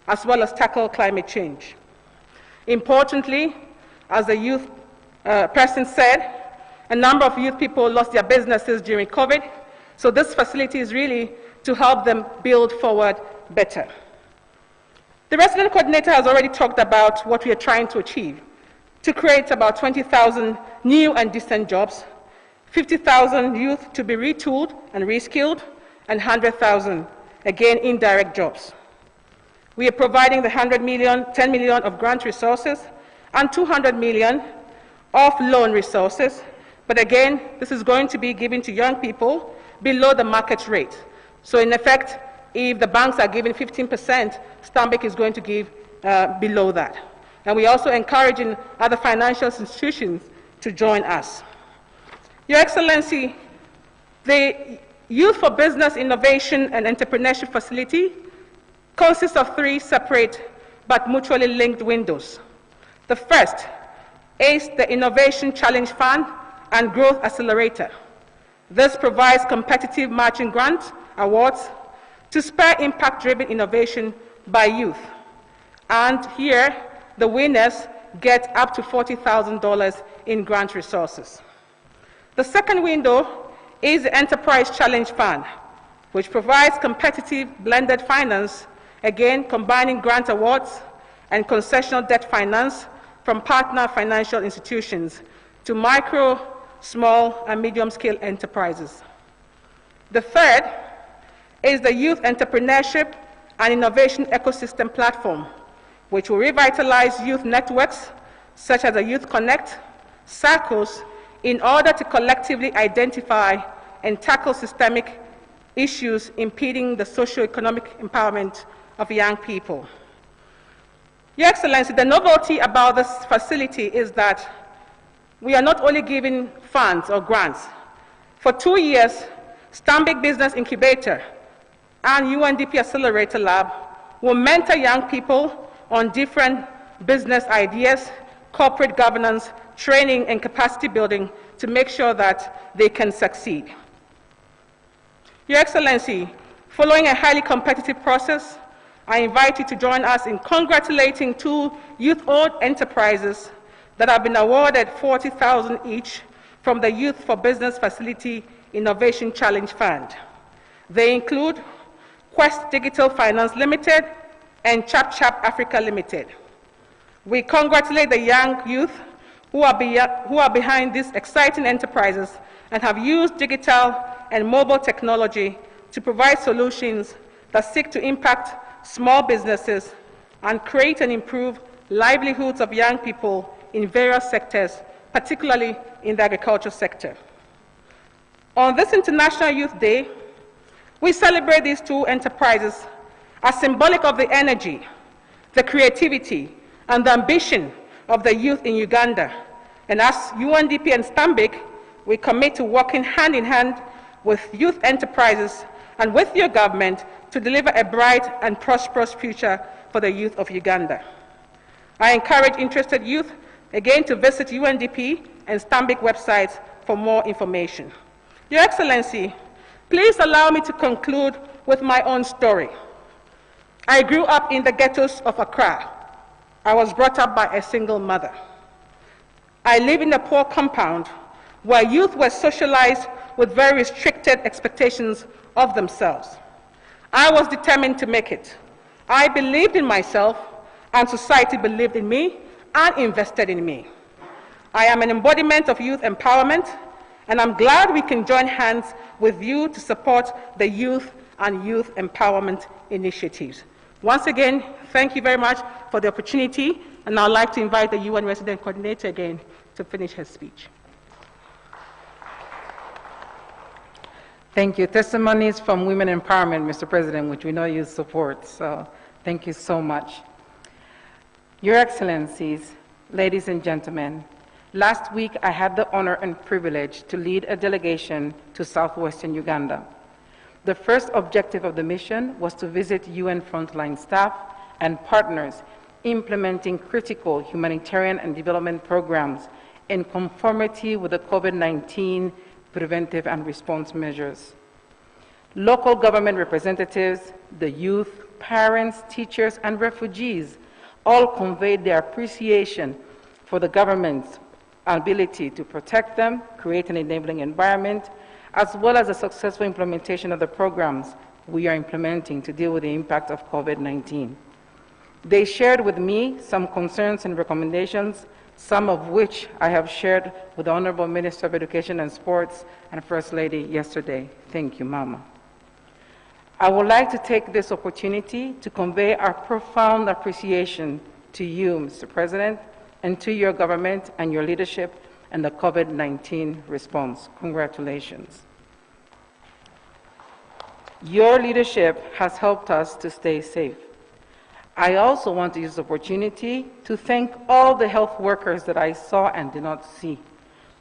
as well as tackle climate change. Importantly, as the youth person said, a number of youth people lost their businesses during COVID, so this facility is really to help them build forward better. The Resident Coordinator has already talked about what we are trying to achieve, to create about 20,000 new and decent jobs, 50,000 youth to be retooled and reskilled, and 100,000, again, indirect jobs. We are providing the 10 million of grant resources and 200 million of loan resources, but again, this is going to be given to young people below the market rate. So in effect, if the banks are giving 15%, Stanbic is going to give below that. And we are also encouraging other financial institutions to join us. Your Excellency, the Youth4Business Innovation and Entrepreneurship Facility consists of 3 separate but mutually linked windows. The first is the Innovation Challenge Fund and Growth Accelerator. This provides competitive matching grant awards to spur impact-driven innovation by youth. And here, the winners get up to $40,000 in grant resources. The second window is the Enterprise Challenge Fund, which provides competitive blended finance, again combining grant awards and concessional debt finance from partner financial institutions to micro, small, and medium-scale enterprises. The third is the Youth Entrepreneurship and Innovation Ecosystem Platform, which will revitalize youth networks such as the Youth Connect, circles, in order to collectively identify and tackle systemic issues impeding the socio-economic empowerment
of young people. Your Excellency, the novelty about this facility is that we are not only giving funds or grants. For 2 years, Stanbic Business Incubator and UNDP Accelerator Lab will mentor young people on different business ideas, corporate governance, training, and capacity building to make sure that they can succeed. Your Excellency, following a highly competitive process, I invite you to join us in congratulating 2 youth-owned enterprises that have been awarded $40,000 each from the Youth4Business Facility Innovation Challenge Fund. They include Quest Digital Finance Limited and Chap Africa Limited. We congratulate the young youth who are behind these exciting enterprises and have used digital and mobile technology to provide solutions that seek to impact small businesses and create and improve livelihoods of young people in various sectors, particularly in the agriculture sector. On this International Youth Day, we celebrate these 2 enterprises as symbolic of the energy, the creativity, and the ambition of the youth in Uganda. And as UNDP and Stanbic, we commit to working hand in hand with youth enterprises and with your government to deliver a bright and prosperous future for the youth of Uganda. I encourage interested youth again to visit UNDP and Stanbic websites for more information. Your Excellency, please allow me to conclude with my own story. I grew up in the ghettos of Accra. I was brought up by a single mother. I live in a poor compound where youth were socialized with very restricted expectations of themselves. I was determined to make it. I believed in myself, and society believed in me and invested in me. I am an embodiment of youth empowerment, and I'm glad we can join hands with you to support the youth and youth empowerment initiatives. Once again, thank you very much for the opportunity, and I'd like to invite the UN Resident Coordinator again to finish her speech.
Thank you. Testimonies from women empowerment, Mr. President, which we know you support, so thank you so much. Your Excellencies, ladies and gentlemen, last week I had the honor and privilege to lead a delegation to Southwestern Uganda. The first objective of the mission was to visit UN frontline staff and partners implementing critical humanitarian and development programs in conformity with the COVID-19 preventive and response measures. Local government representatives, the youth, parents, teachers, and refugees all conveyed their appreciation for the government's ability to protect them, create an enabling environment, as well as the successful implementation of the programs we are implementing to deal with the impact of COVID-19. They shared with me some concerns and recommendations, some of which I have shared with the Honorable Minister of Education and Sports and First Lady yesterday. Thank you, Mama. I would like to take this opportunity to convey our profound appreciation to you, Mr. President, and to your government and your leadership in the COVID-19 response. Congratulations. Your leadership has helped us to stay safe. I also want to use the opportunity to thank all the health workers that I saw and did not see,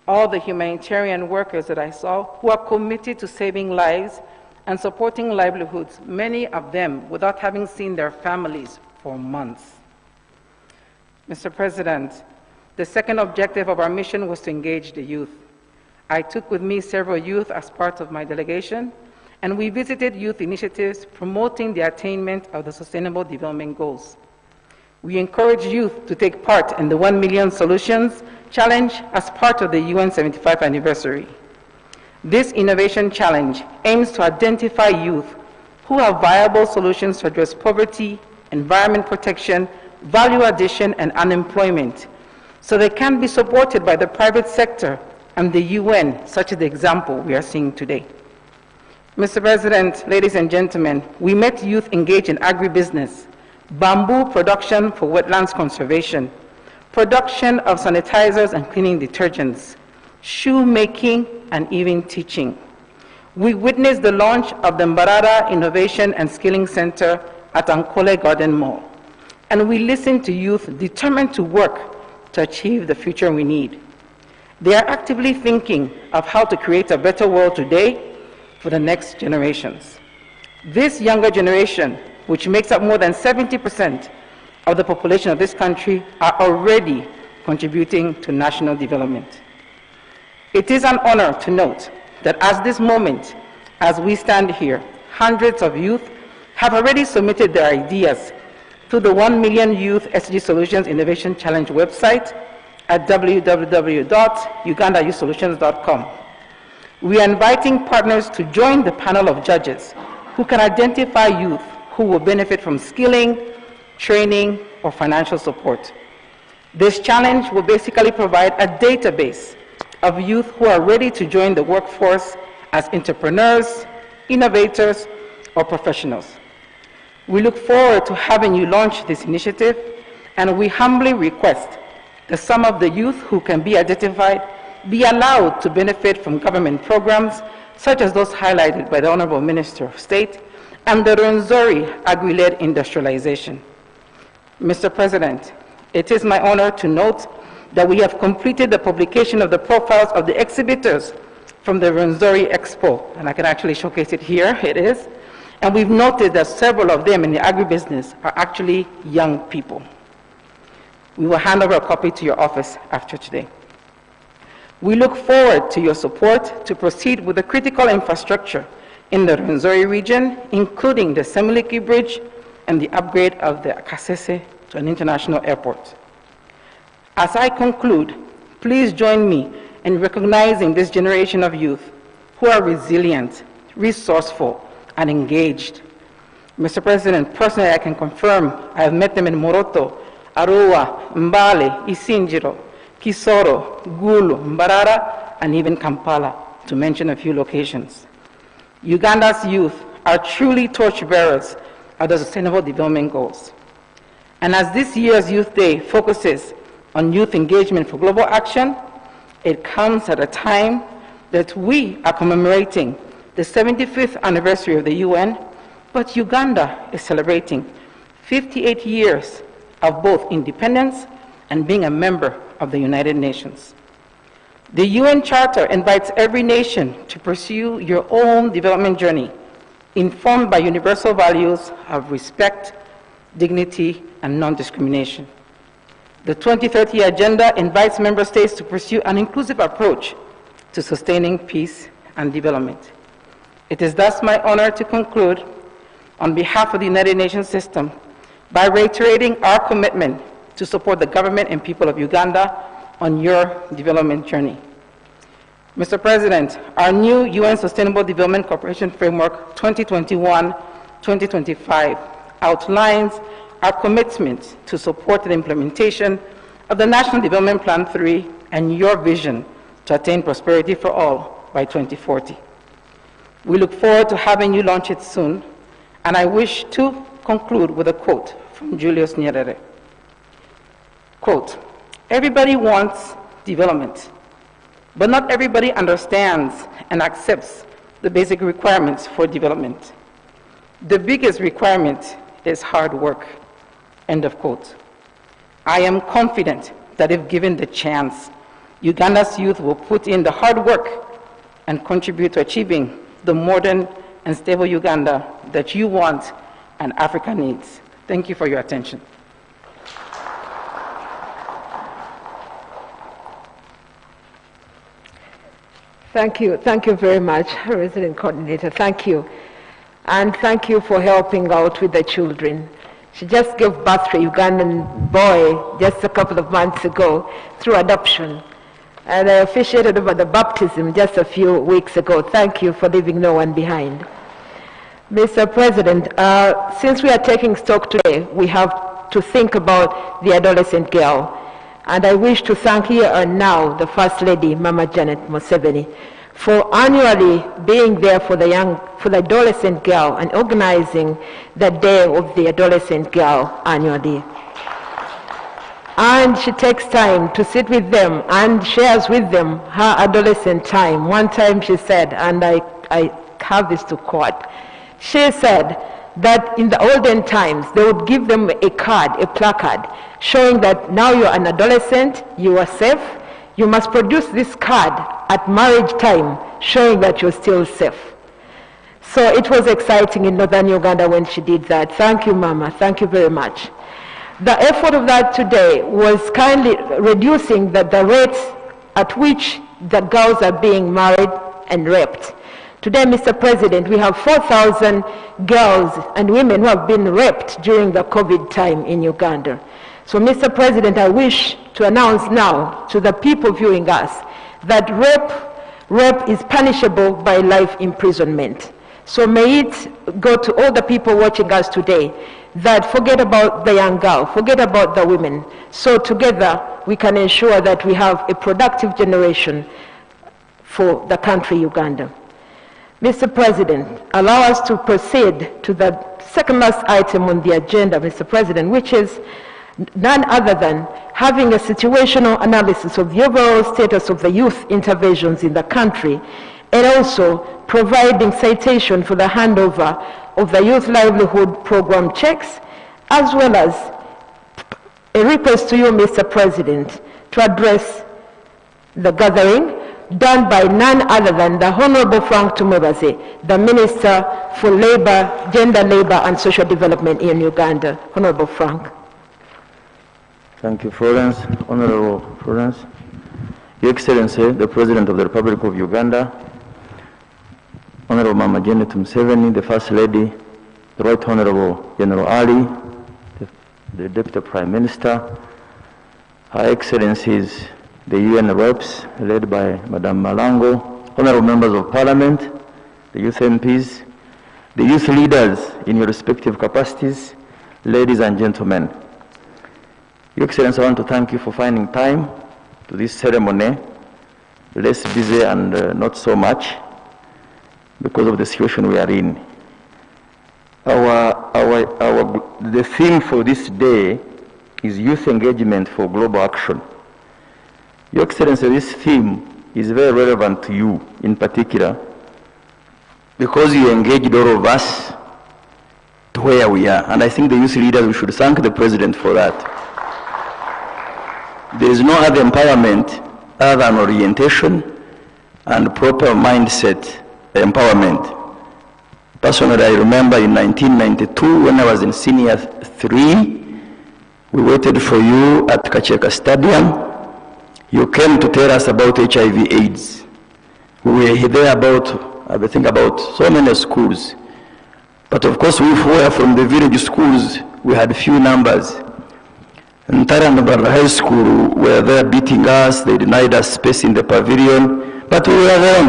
all the humanitarian workers that I saw who are committed to saving lives and supporting livelihoods, many of them without having seen their families for months. Mr. President, the second objective of our mission was to engage the youth. I took with me several youth as part of my delegation, and we visited youth initiatives promoting the attainment of the Sustainable Development Goals. We encourage youth to take part in the 1 Million Solutions Challenge as part of the UN 75th anniversary. This innovation challenge aims to identify youth who have viable solutions to address poverty, environment protection, value addition, and unemployment, so they can be supported by the private sector and the UN, such as the example we are seeing today. Mr. President, ladies and gentlemen, we met youth engaged in agribusiness, bamboo production for wetlands conservation, production of sanitizers and cleaning detergents, shoemaking, and even teaching. We witnessed the launch of the Mbarara Innovation and Skilling Center
at Ankole Garden Mall, and we listen to youth determined to work to achieve the future we need. They are actively thinking of how to create a better world today for the next generations. This younger generation, which makes up more than 70% of the population of this country, are already contributing to national development. It is an honor to note that at this moment, as we stand here, hundreds of youth have already submitted their ideas to the 1 Million Youth SDG Solutions Innovation Challenge website at www.ugandayouthsolutions.com. We are inviting partners to join the panel of judges who can identify youth who will benefit from skilling, training, or financial support. This challenge will basically provide a database of youth who are ready to join the workforce as entrepreneurs, innovators, or professionals. We look forward to having you launch this initiative, and we humbly request that some of the youth who can be identified be allowed to benefit from government programs such as those highlighted by the Honorable Minister of State and the Rwenzori agri-led industrialization. Mr. President, it is my honor to note that we have completed the publication of the profiles of the exhibitors from the Rwenzori Expo, and I can actually showcase it here, it is. And we've noted that several of them in the agribusiness are actually young people. We will hand over a copy to your office after today. We look forward to your support to proceed with the critical infrastructure in the Rwenzori region, including the Semiliki Bridge and the upgrade of the Kasese to an international airport. As I conclude, please join me in recognizing this generation of youth who are resilient, resourceful, and engaged. Mr. President, personally I can confirm I have met them in Moroto, Arua, Mbale, Isinjiro, Kisoro, Gulu, Mbarara, and even Kampala, to mention a few locations. Uganda's youth are truly torchbearers of the Sustainable Development Goals. And as this year's Youth Day focuses on youth engagement for global action, it comes at a time that we are commemorating the 75th anniversary of the UN, but Uganda is celebrating 58 years of both independence and being a member of the United Nations. The UN Charter invites every nation to pursue your own development journey, informed by universal values of respect, dignity, and non-discrimination. The 2030 Agenda invites member states to pursue an inclusive approach to sustaining peace and development. It is thus my honor to conclude on behalf of the United Nations system by reiterating our commitment to support the government and people of Uganda on your development journey. Mr. President, our new UN Sustainable Development Cooperation Framework 2021-2025 outlines our commitment to support the implementation of the National Development Plan 3 and your vision to attain prosperity for all by 2040. We look forward to having you launch it soon, and I wish to conclude with a quote from Julius Nyerere. Quote, "Everybody wants development, but not everybody understands and accepts the basic requirements for development. The biggest requirement is hard work." End of quote. I am confident that if given the chance, Uganda's youth will put in the hard work and contribute to achieving the modern and stable Uganda that you want and Africa needs. Thank you for your attention.
Thank you very much, Resident Coordinator. Thank you. And thank you for helping out with the children. She just gave birth to a Ugandan boy just a couple of months ago through adoption. And I officiated over the baptism just a few weeks ago. Thank you for leaving no one behind. Mr. President, since we are taking stock today, we have to think about the adolescent girl. And I wish to thank here and now the First Lady, Mama Janet Museveni, for annually being there for the adolescent girl and organizing the Day of the Adolescent Girl annually. And she takes time to sit with them and shares with them her adolescent time. One time she said, and I have this to quote, she said, that in the olden times, they would give them a card, a placard, showing that now you're an adolescent, you are safe, you must produce this card at marriage time, showing that you're still safe. So it was exciting in northern Uganda when she did that. Thank you, Mama. Thank you very much. The effort of that today was kindly reducing the rates at which the girls are being married and raped. Today, Mr. President, we have 4,000 girls and women who have been raped during the COVID time in Uganda. So, Mr. President, I wish to announce now to the people viewing us that rape is punishable by life imprisonment. So may it go to all the people watching us today that forget about the young girl, forget about the women. So together we can ensure that we have a productive generation for the country Uganda. Mr. President, allow us to proceed to the second last item on the agenda, Mr. President, which is none other than having a situational analysis of the overall status of the youth interventions in the country, and also providing citation for the handover of the Youth Livelihood Program checks, as well as a request to you, Mr. President, to address the gathering done by none other than the Honorable Frank Tumwebaze, the Minister for Labor, Gender, Labor and Social Development in Uganda. Honorable Frank.
Thank you, Florence. Honorable Florence. Your Excellency, the President of the Republic of Uganda, Honorable Mama Janet Museveni, the First Lady, the Right Honorable General Ali, the Deputy Prime Minister, Her Excellencies, the UN reps, led by Madame Malango, Honorable Members of Parliament, the youth MPs, the youth leaders in your respective capacities, ladies and gentlemen. Your Excellency, I want to thank you for finding time to this ceremony, less busy and not so much, because of the situation we are in. The theme for this day is youth engagement for global action. Your Excellency, this theme is very relevant to you in particular, because you engaged all of us to where we are. And I think the youth leaders, we should thank the President for that. There is no other empowerment other than orientation and proper mindset empowerment. Personally, I remember in 1992 when I was in Senior 3, we waited for you at Kacheka Stadium. You came to tell us about HIV/AIDS. We were there I think about so many schools. But of course, we were from the village schools, we had few numbers. And Taranabara High School were there beating us, they denied us space in the pavilion. But we were there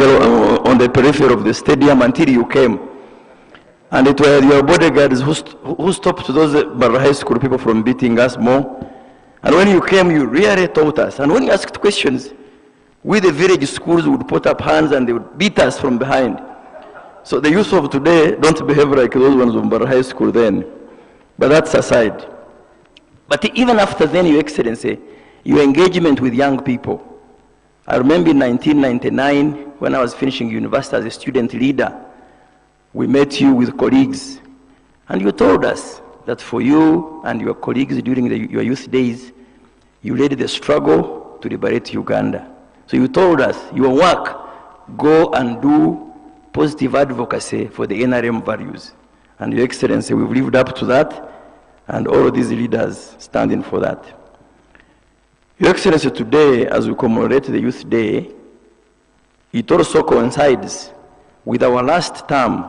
on the periphery of the stadium until you came. And it were your bodyguards who stopped those Barra High School people from beating us more. And when you came, you really taught us. And when you asked questions, we the village schools would put up hands and they would beat us from behind. So the youth of today don't behave like those ones from Barra High School then. But that's aside. But even after then, Your Excellency, your engagement with young people. I remember in 1999, when I was finishing university as a student leader, we met you with colleagues, and you told us that for you and your colleagues during your youth days, you led the struggle to liberate Uganda. So you told us, your work, go and do positive advocacy for the NRM values. And Your Excellency, we've lived up to that, and all of these leaders standing for that. Your Excellency, today, as we commemorate the Youth Day, it also coincides with our last term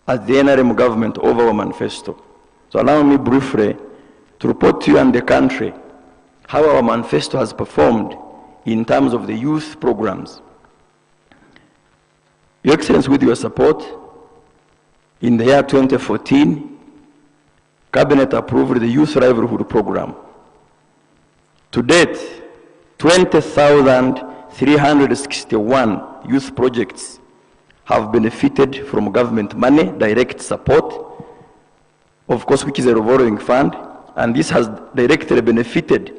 as the NRM government over our manifesto. So allow me briefly to report to you and the country how our manifesto has performed in terms of the youth programs. Your Excellency, with your support, in the year 2014, Cabinet approved the Youth Livelihood Program. To date, 20,361 youth projects have benefited from government money, direct support, of course, which is a revolving fund, and this has directly benefited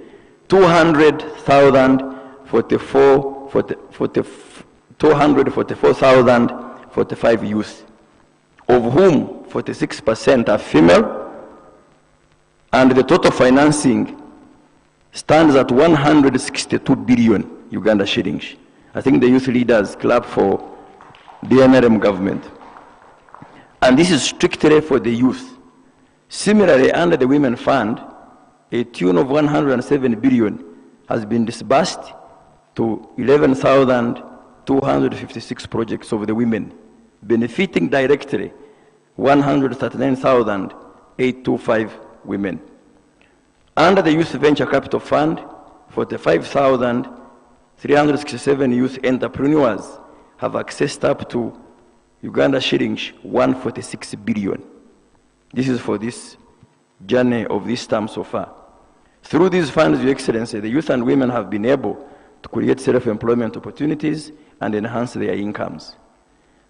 244,045 youth, of whom 46% are female, and the total financing stands at 162 billion Uganda shillings. I think the youth leaders clap for the NRM government. And this is strictly for the youth. Similarly, under the Women Fund, a tune of 107 billion has been disbursed to 11,256 projects of the women, benefiting directly 139,825 women. Under the Youth Venture Capital Fund, 45,367 youth entrepreneurs have accessed up to Uganda shillings 146 billion. This is for this journey of this term so far. Through these funds, Your Excellency, the youth and women have been able to create self-employment opportunities and enhance their incomes.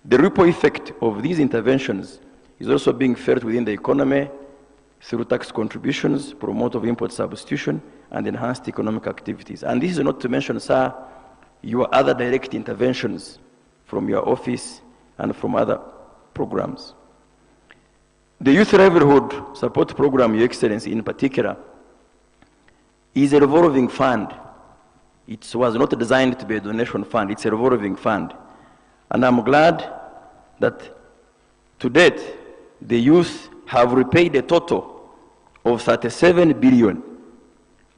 The ripple effect of these interventions is also being felt within the economy through tax contributions, promote of import substitution, and enhanced economic activities. And this is not to mention, sir, your other direct interventions from your office and from other programs. The Youth Livelihood Support Program, Your Excellency, in particular, is a revolving fund. It was not designed to be a donation fund, it's a revolving fund. And I'm glad that to date, the youth have repaid a total of 37 billion,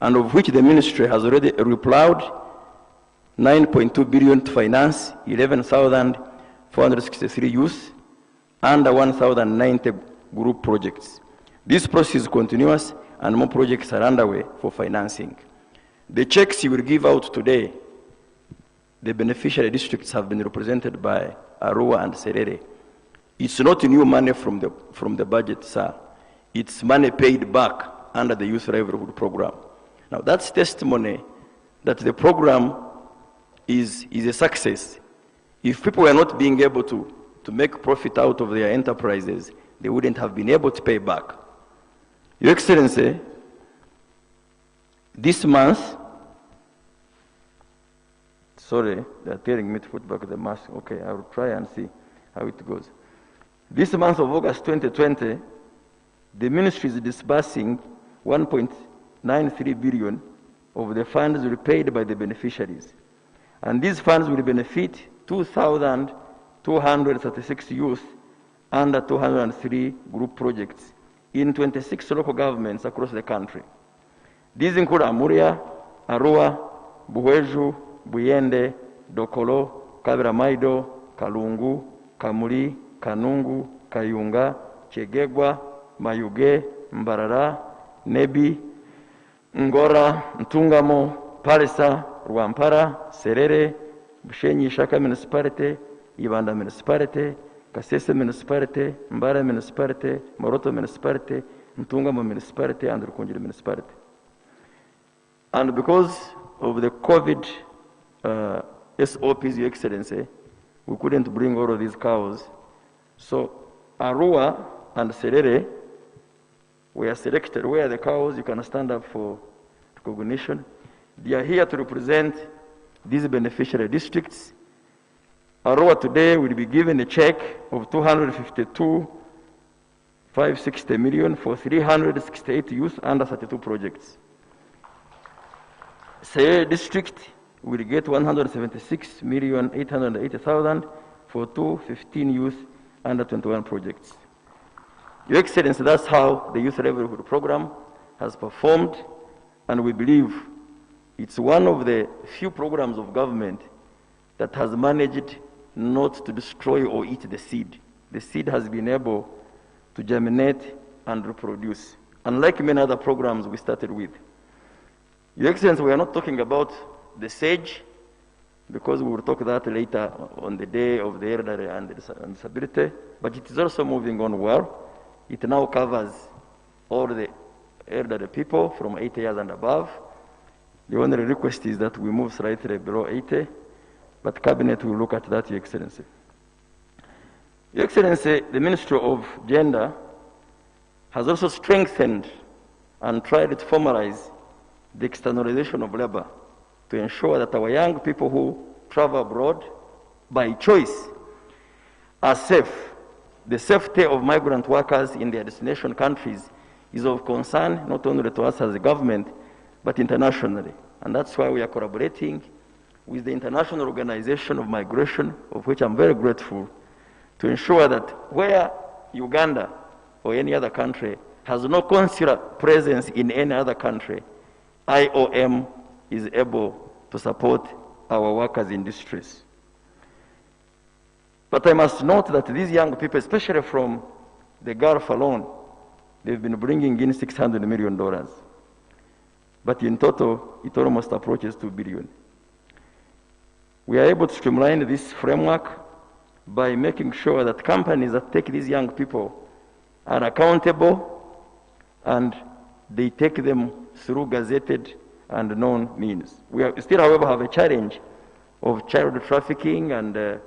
and of which the ministry has already replowed 9.2 billion to finance 11,463 youth under 1,090 group projects. This process is continuous and more projects are underway for financing. The checks you will give out today, the beneficiary districts have been represented by Arua and Serere. It's not new money from the budget, sir. It's money paid back under the Youth Livelihood Program. Now that's testimony that the program is a success. If people were not being able to make profit out of their enterprises, they wouldn't have been able to pay back. Your Excellency, this month, sorry, they're telling me to put back the mask. Okay, I will try and see how it goes. This month of August 2020, the ministry is disbursing 1.93 billion of the funds repaid by the beneficiaries. And these funds will benefit 2,236 youth under 203 group projects in 26 local governments across the country. These include Amuria, Arua, Buweju, Buyende, Dokolo, Kabiramaido, Kalungu, Kamuli, Kanungu, Kayunga, Chegegwa, Mayuge, Mbarara, Nebi, Ngora, Ntungamo, Palisa, Rwampara, Serere, Bushenyi Shaka Municipality, Ibanda Municipality, Kasese Municipality, Mbara Municipality, Moroto Municipality, Ntungamo Municipality, and Rukunjiri Municipality. And because of the COVID SOPs, Your Excellency, we couldn't bring all of these cows. So Arua and Serere were selected. Where are the cows? You can stand up for recognition. They are here to represent these beneficiary districts. Arua today will be given a check of 252,560 million for 368 youth under 32 projects. Serere district will get 176,880,000 for 215 youth under 21 projects. Your Excellency, that's how the Youth Livelihood Program has performed, and we believe it's one of the few programs of government that has managed not to destroy or eat the seed. The seed has been able to germinate and reproduce, unlike many other programs we started with. Your Excellency, we are not talking about the SAGE, because we will talk that later on the day of the elderly and the disability, but it is also moving on well. It now covers all the elderly people from 80 years and above. The only request is that we move slightly below 80, but Cabinet will look at that, Your Excellency. Your Excellency, the Ministry of Gender has also strengthened and tried to formalize the externalization of labor to ensure that our young people who travel abroad by choice are safe the safety of migrant workers in their destination countries is of concern not only to us as a government, but internationally. And that's why we are collaborating with the International Organization of Migration, of which I'm very grateful, to ensure that where Uganda or any other country has no consular presence in any other country, IOM is able to support our workers in distress. But I must note that these young people, especially from the Gulf alone, they've been bringing in $600 million. But in total, it almost approaches $2 billion. We are able to streamline this framework by making sure that companies that take these young people are accountable and they take them through gazetted and known means. We still, however, have a challenge of child trafficking and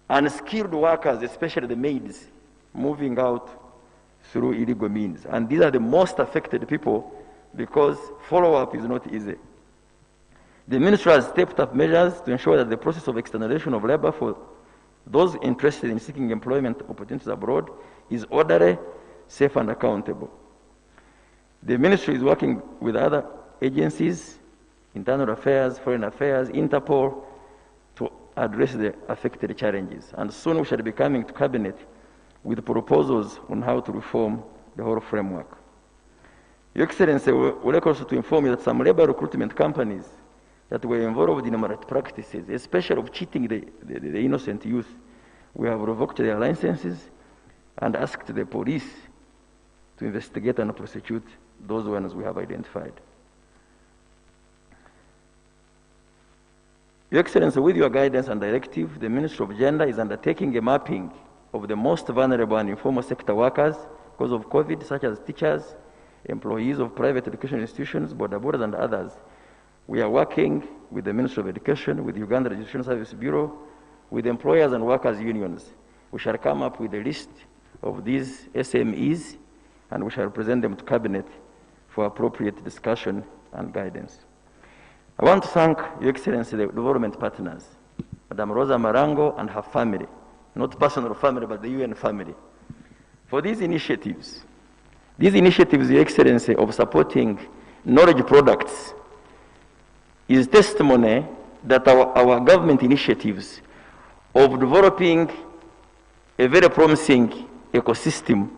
unskilled workers, especially the maids, moving out through illegal means. And these are the most affected people because follow-up is not easy. The ministry has stepped up measures to ensure that the process of externalization of labor for those interested in seeking employment opportunities abroad is orderly, safe, and accountable. The ministry is working with other agencies, internal affairs, foreign affairs, Interpol, to address the affected challenges. And soon we shall be coming to Cabinet with proposals on how to reform the whole framework. Your Excellency, we would like also to inform you that some labor recruitment companies that were involved in malpractices, especially of cheating the innocent youth, we have revoked their licenses and asked the police to investigate and prosecute those ones we have identified. Your Excellency, with your guidance and directive, the Ministry of Gender is undertaking a mapping of the most vulnerable and informal sector workers because of COVID, such as teachers, employees of private education institutions, border borders, and others. We are working with the Ministry of Education, with Uganda Registration Service Bureau, with employers and workers unions. We shall come up with a list of these SMEs and we shall present them to Cabinet for appropriate discussion and guidance. I want to thank Your Excellency, the development partners, Madam Rosa Marango and her family, not personal family, but the UN family, for these initiatives. These initiatives, Your Excellency, of supporting knowledge products is testimony that our government initiatives of developing a very promising ecosystem.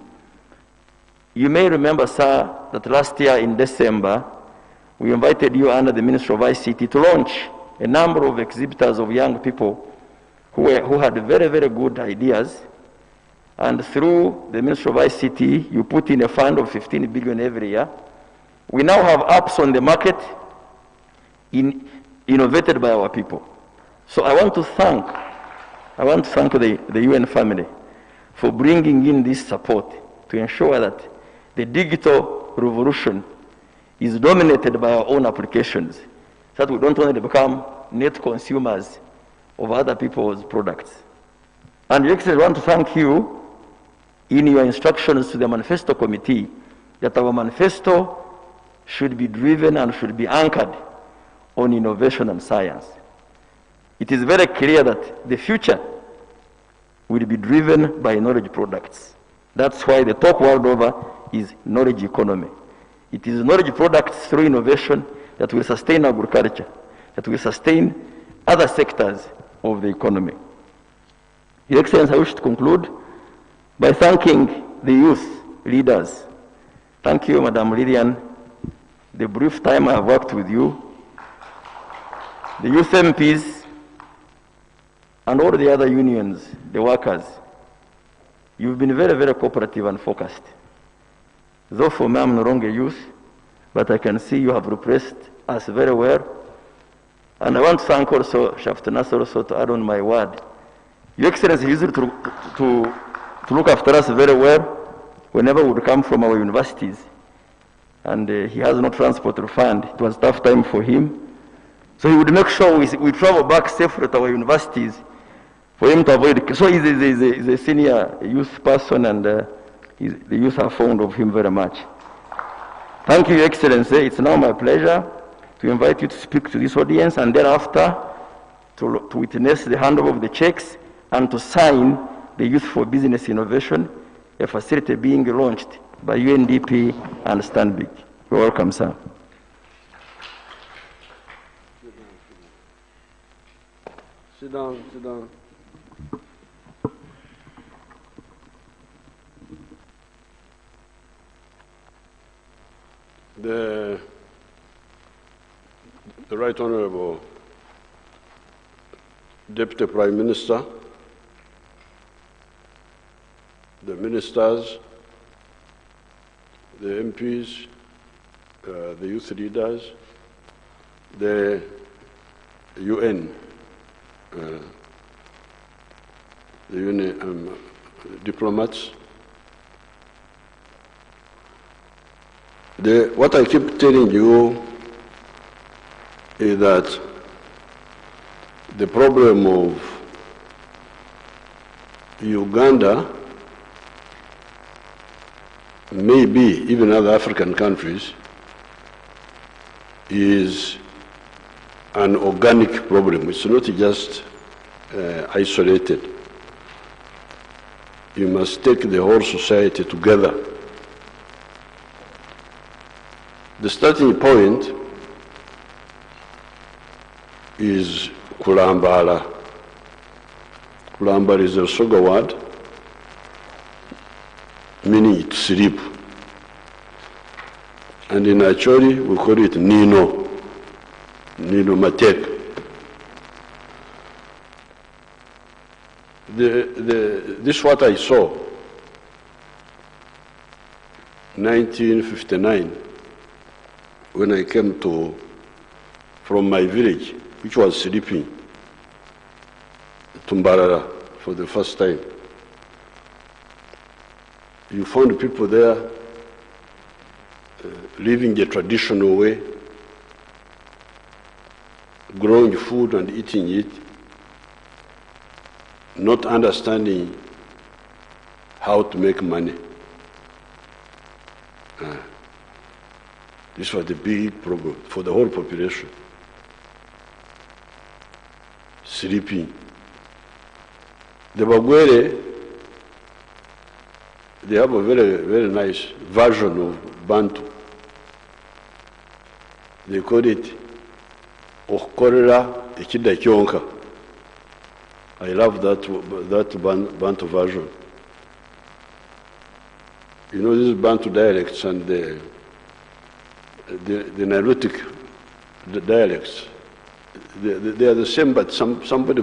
You may remember, sir, that last year in December, we invited you under the Ministry of ICT to launch a number of exhibitors of young people who had very, very good ideas. And through the Ministry of ICT, you put in a fund of 15 billion every year. We now have apps on the market innovated by our people. So I want to thank the UN family for bringing in this support to ensure that the digital revolution is dominated by our own applications, so that we don't only become net consumers of other people's products. And Your Excellency, I want to thank you in your instructions to the manifesto committee that our manifesto should be driven and should be anchored on innovation and science. It is very clear that the future will be driven by knowledge products. That's why the talk world over is knowledge economy. It is knowledge products through innovation that will sustain agriculture, that will sustain other sectors of the economy. Your Excellency, I wish to conclude by thanking the youth leaders. Thank you, Madam Lillian. The brief time I have worked with you, the youth MPs, and all the other unions, the workers, you've been very, very cooperative and focused. Though for me I'm no longer youth, but I can see you have repressed us very well. And I want to thank also Shaftanas also to add on my word. Your Excellency used to look after us very well whenever we would come from our universities. And he has no transport fund. It was a tough time for him. So he would make sure we travel back safely to our universities for him to avoid. So he's a senior youth person, and the youth are fond of him very much. Thank you, Your Excellency. It's now my pleasure to invite you to speak to this audience, and thereafter to witness the handover of the checks and to sign the Youth4Business Innovation, a facility being launched by UNDP and Stanbic. You're welcome, sir.
Sit down, sit down. The Right Honorable Deputy Prime Minister, the ministers, the MPs, the youth leaders, the UN, the UN diplomats. What I keep telling you is that the problem of Uganda, maybe even other African countries, is an organic problem. It's not just isolated. You must take the whole society together. The starting point is kulambala. Kulambala is a Soga word meaning to sleep. And in Acholi, we call it Nino, Nino Matek. This is what I saw, 1959, when I came from my village, which was sleeping, Tumbarara, for the first time. You found people there living the traditional way, growing food and eating it, not understanding how to make money. This was the big problem for the whole population. Sleeping. The Bagwere, they have a very, very nice version of Bantu. They call it Okorera Ekida Kyonka. I love that Bantu version. You know, these Bantu dialects and the Nilotic dialects, they are the same, but somebody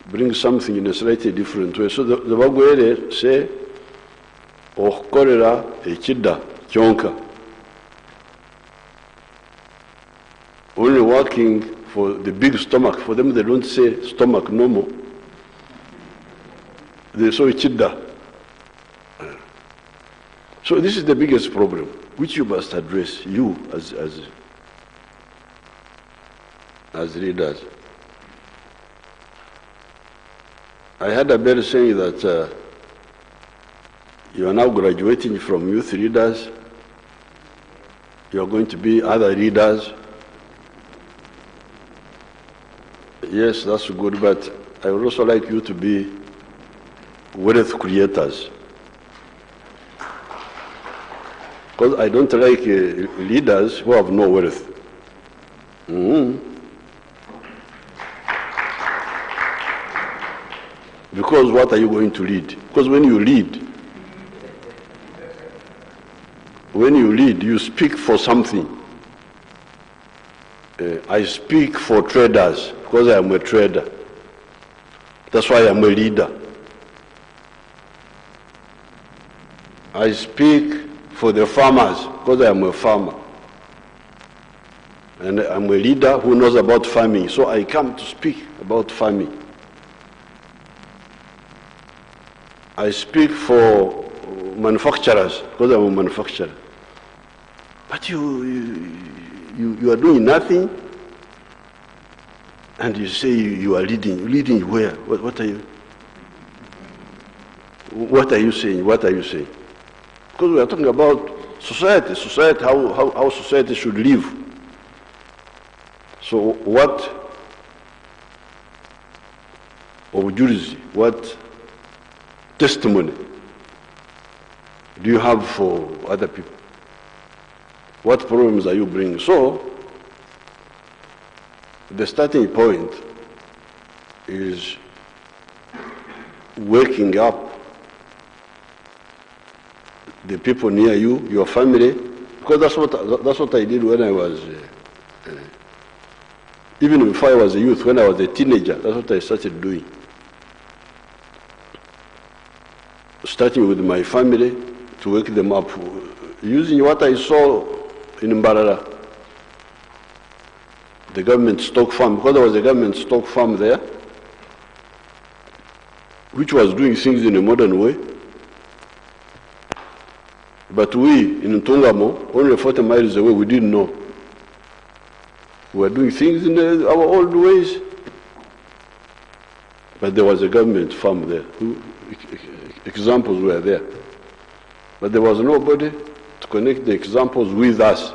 brings something in a slightly different way. So the Bagwere say, Okorera Ekida Kyonka. Only working for the big stomach. For them, they don't say stomach no more. They say Ekida. So this is the biggest problem, which you must address, you as leaders. I had a better saying that you are now graduating from youth leaders, you are going to be other leaders. Yes, that's good, but I would also like you to be wealth creators. Because I don't like leaders who have no wealth. Because what are you going to lead? Because when you lead, you speak for something. I speak for traders because I am a trader. That's why I am a leader. I speak for the farmers because I am a farmer. And I'm a leader who knows about farming, so I come to speak about farming. I speak for manufacturers because I'm a manufacturer. But you are doing nothing, and you say you are leading. Leading where? What are you? What are you saying? What are you saying? Because we are talking about society, how society should live. So of juries, what testimony do you have for other people? What problems are you bringing? So, the starting point is waking up the people near you, your family, because that's what I did when I was, even before I was a youth, when I was a teenager, that's what I started doing. Starting with my family to wake them up, using what I saw in Mbarara, the government stock farm, because there was a government stock farm there, which was doing things in a modern way. But we, in Ntungamo, only 40 miles away, we didn't know. We were doing things in our old ways. But there was a government farm there. Examples were there. But there was nobody to connect the examples with us.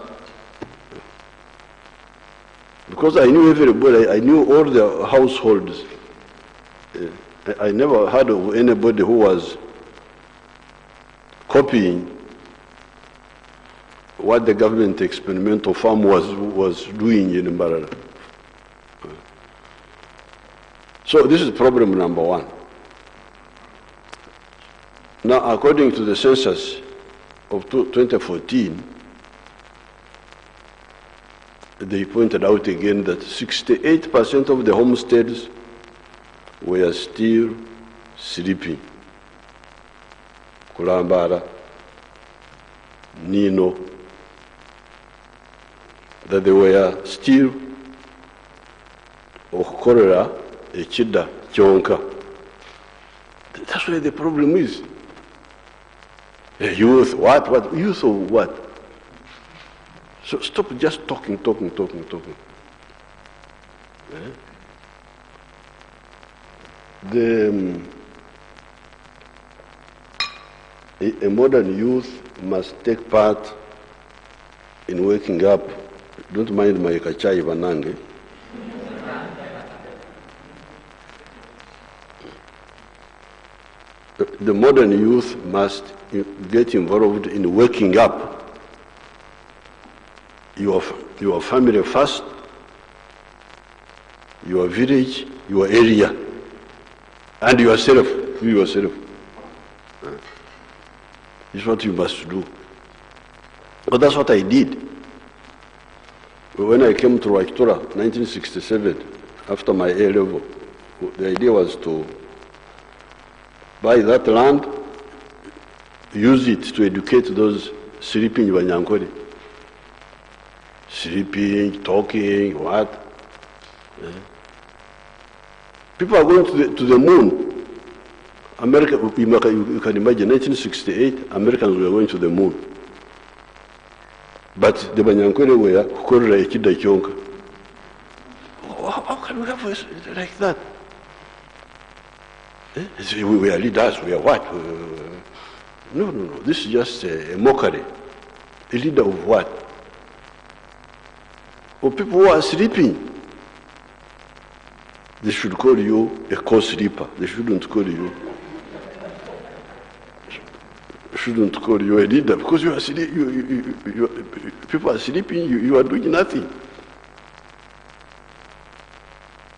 Because I knew everybody, I knew all the households. I never heard of anybody who was copying what the government experimental farm was doing in Mbarara. So this is problem number one. Now, according to the census of 2014, they pointed out again that 68% of the homesteads were still sleeping. Kulambara, Nino, that they were still cholera, echida, chonka. That's where the problem is. Youth, what? Youth of what? So stop just talking. A modern youth must take part in waking up. Don't mind my kachai vanange. The modern youth must get involved in waking up your family first, your village, your area, and yourself, you yourself. This is what you must do. But that's what I did. When I came to Raichtura, 1967, after my A level, the idea was to buy that land, use it to educate those sleeping Banyankore. Sleeping, talking, what? People are going to the moon. America, you can imagine, 1968, Americans were going to the moon. But the Banyankore were Korra Echida Chonka. How can we have it like that? We are leaders, we are what? No. This is just a mockery. A leader of what? For people who are sleeping, they should call you a co-sleeper. They shouldn't call you a leader, because you are people are sleeping, you are doing nothing.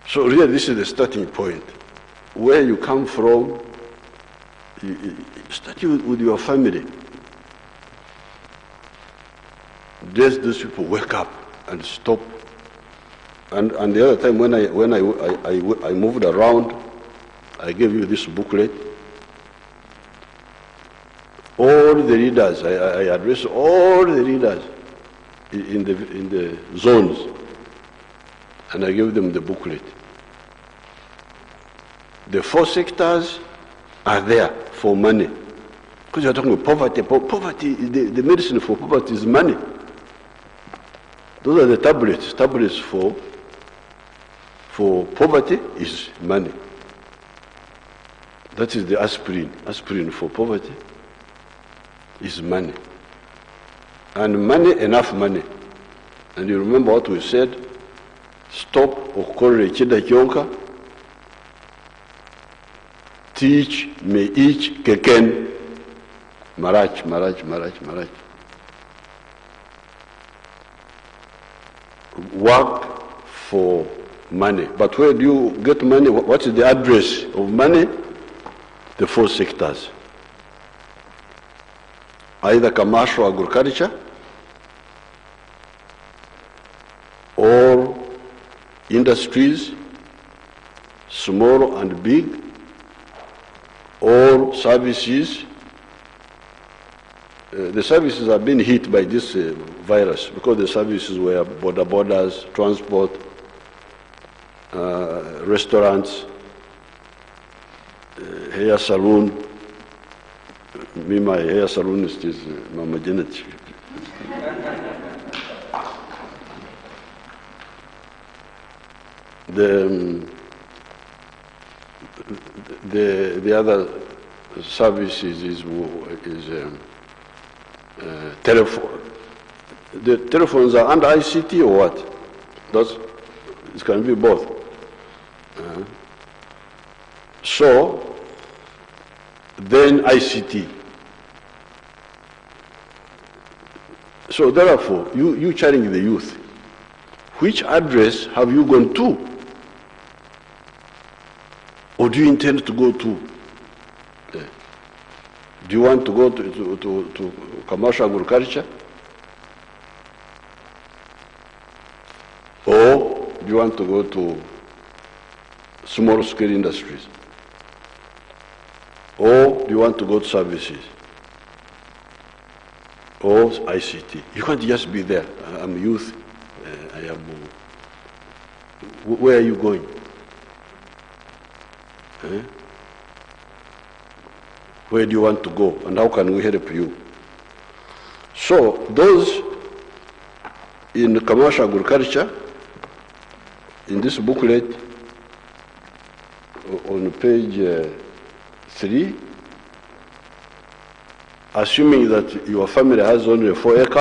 So really, this is the starting point. Where you come from, you start with your family. Those people wake up and stop. And the other time when I moved around, I gave you this booklet. All the leaders, I addressed all the leaders in the zones, and I gave them the booklet. The 4 sectors are there for money. Because you're talking about poverty. Poverty, the medicine for poverty is money. Those are the tablets. Tablets for poverty is money. That is the aspirin. Aspirin for poverty is money. And money, enough money. And you remember what we said? Stop Okore Chida Kyonka. teach, may each keken, marach, marach, marach, marach. Work for money. But where do you get money? What is the address of money? The four sectors. Either commercial agriculture or industries, small and big, or services. The services have been hit by this virus because the services were borders, transport, restaurants, hair salon. Me, my hair salonist is Mama Janet. The other services is telephone. The telephones are under ICT or what? It can be both. So then ICT. So therefore, you challenge the youth. Which address have you gone to? Or do you intend to go to? Do you want to go to commercial agriculture? Or do you want to go to small scale industries? Or do you want to go to services? Or ICT? You can't just be there. I'm youth. Where are you going? Where do you want to go, and how can we help you? So those in commercial agriculture, in this booklet, on page 3, assuming that your family has only 4 acres,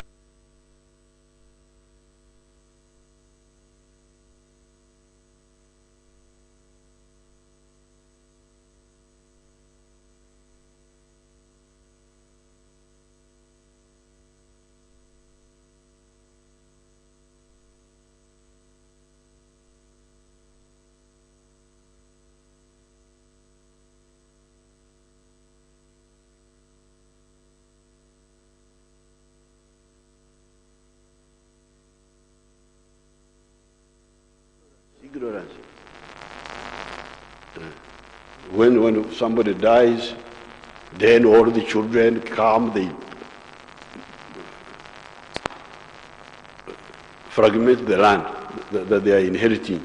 ignorance. When somebody dies, then all the children come, they fragment the land that they are inheriting.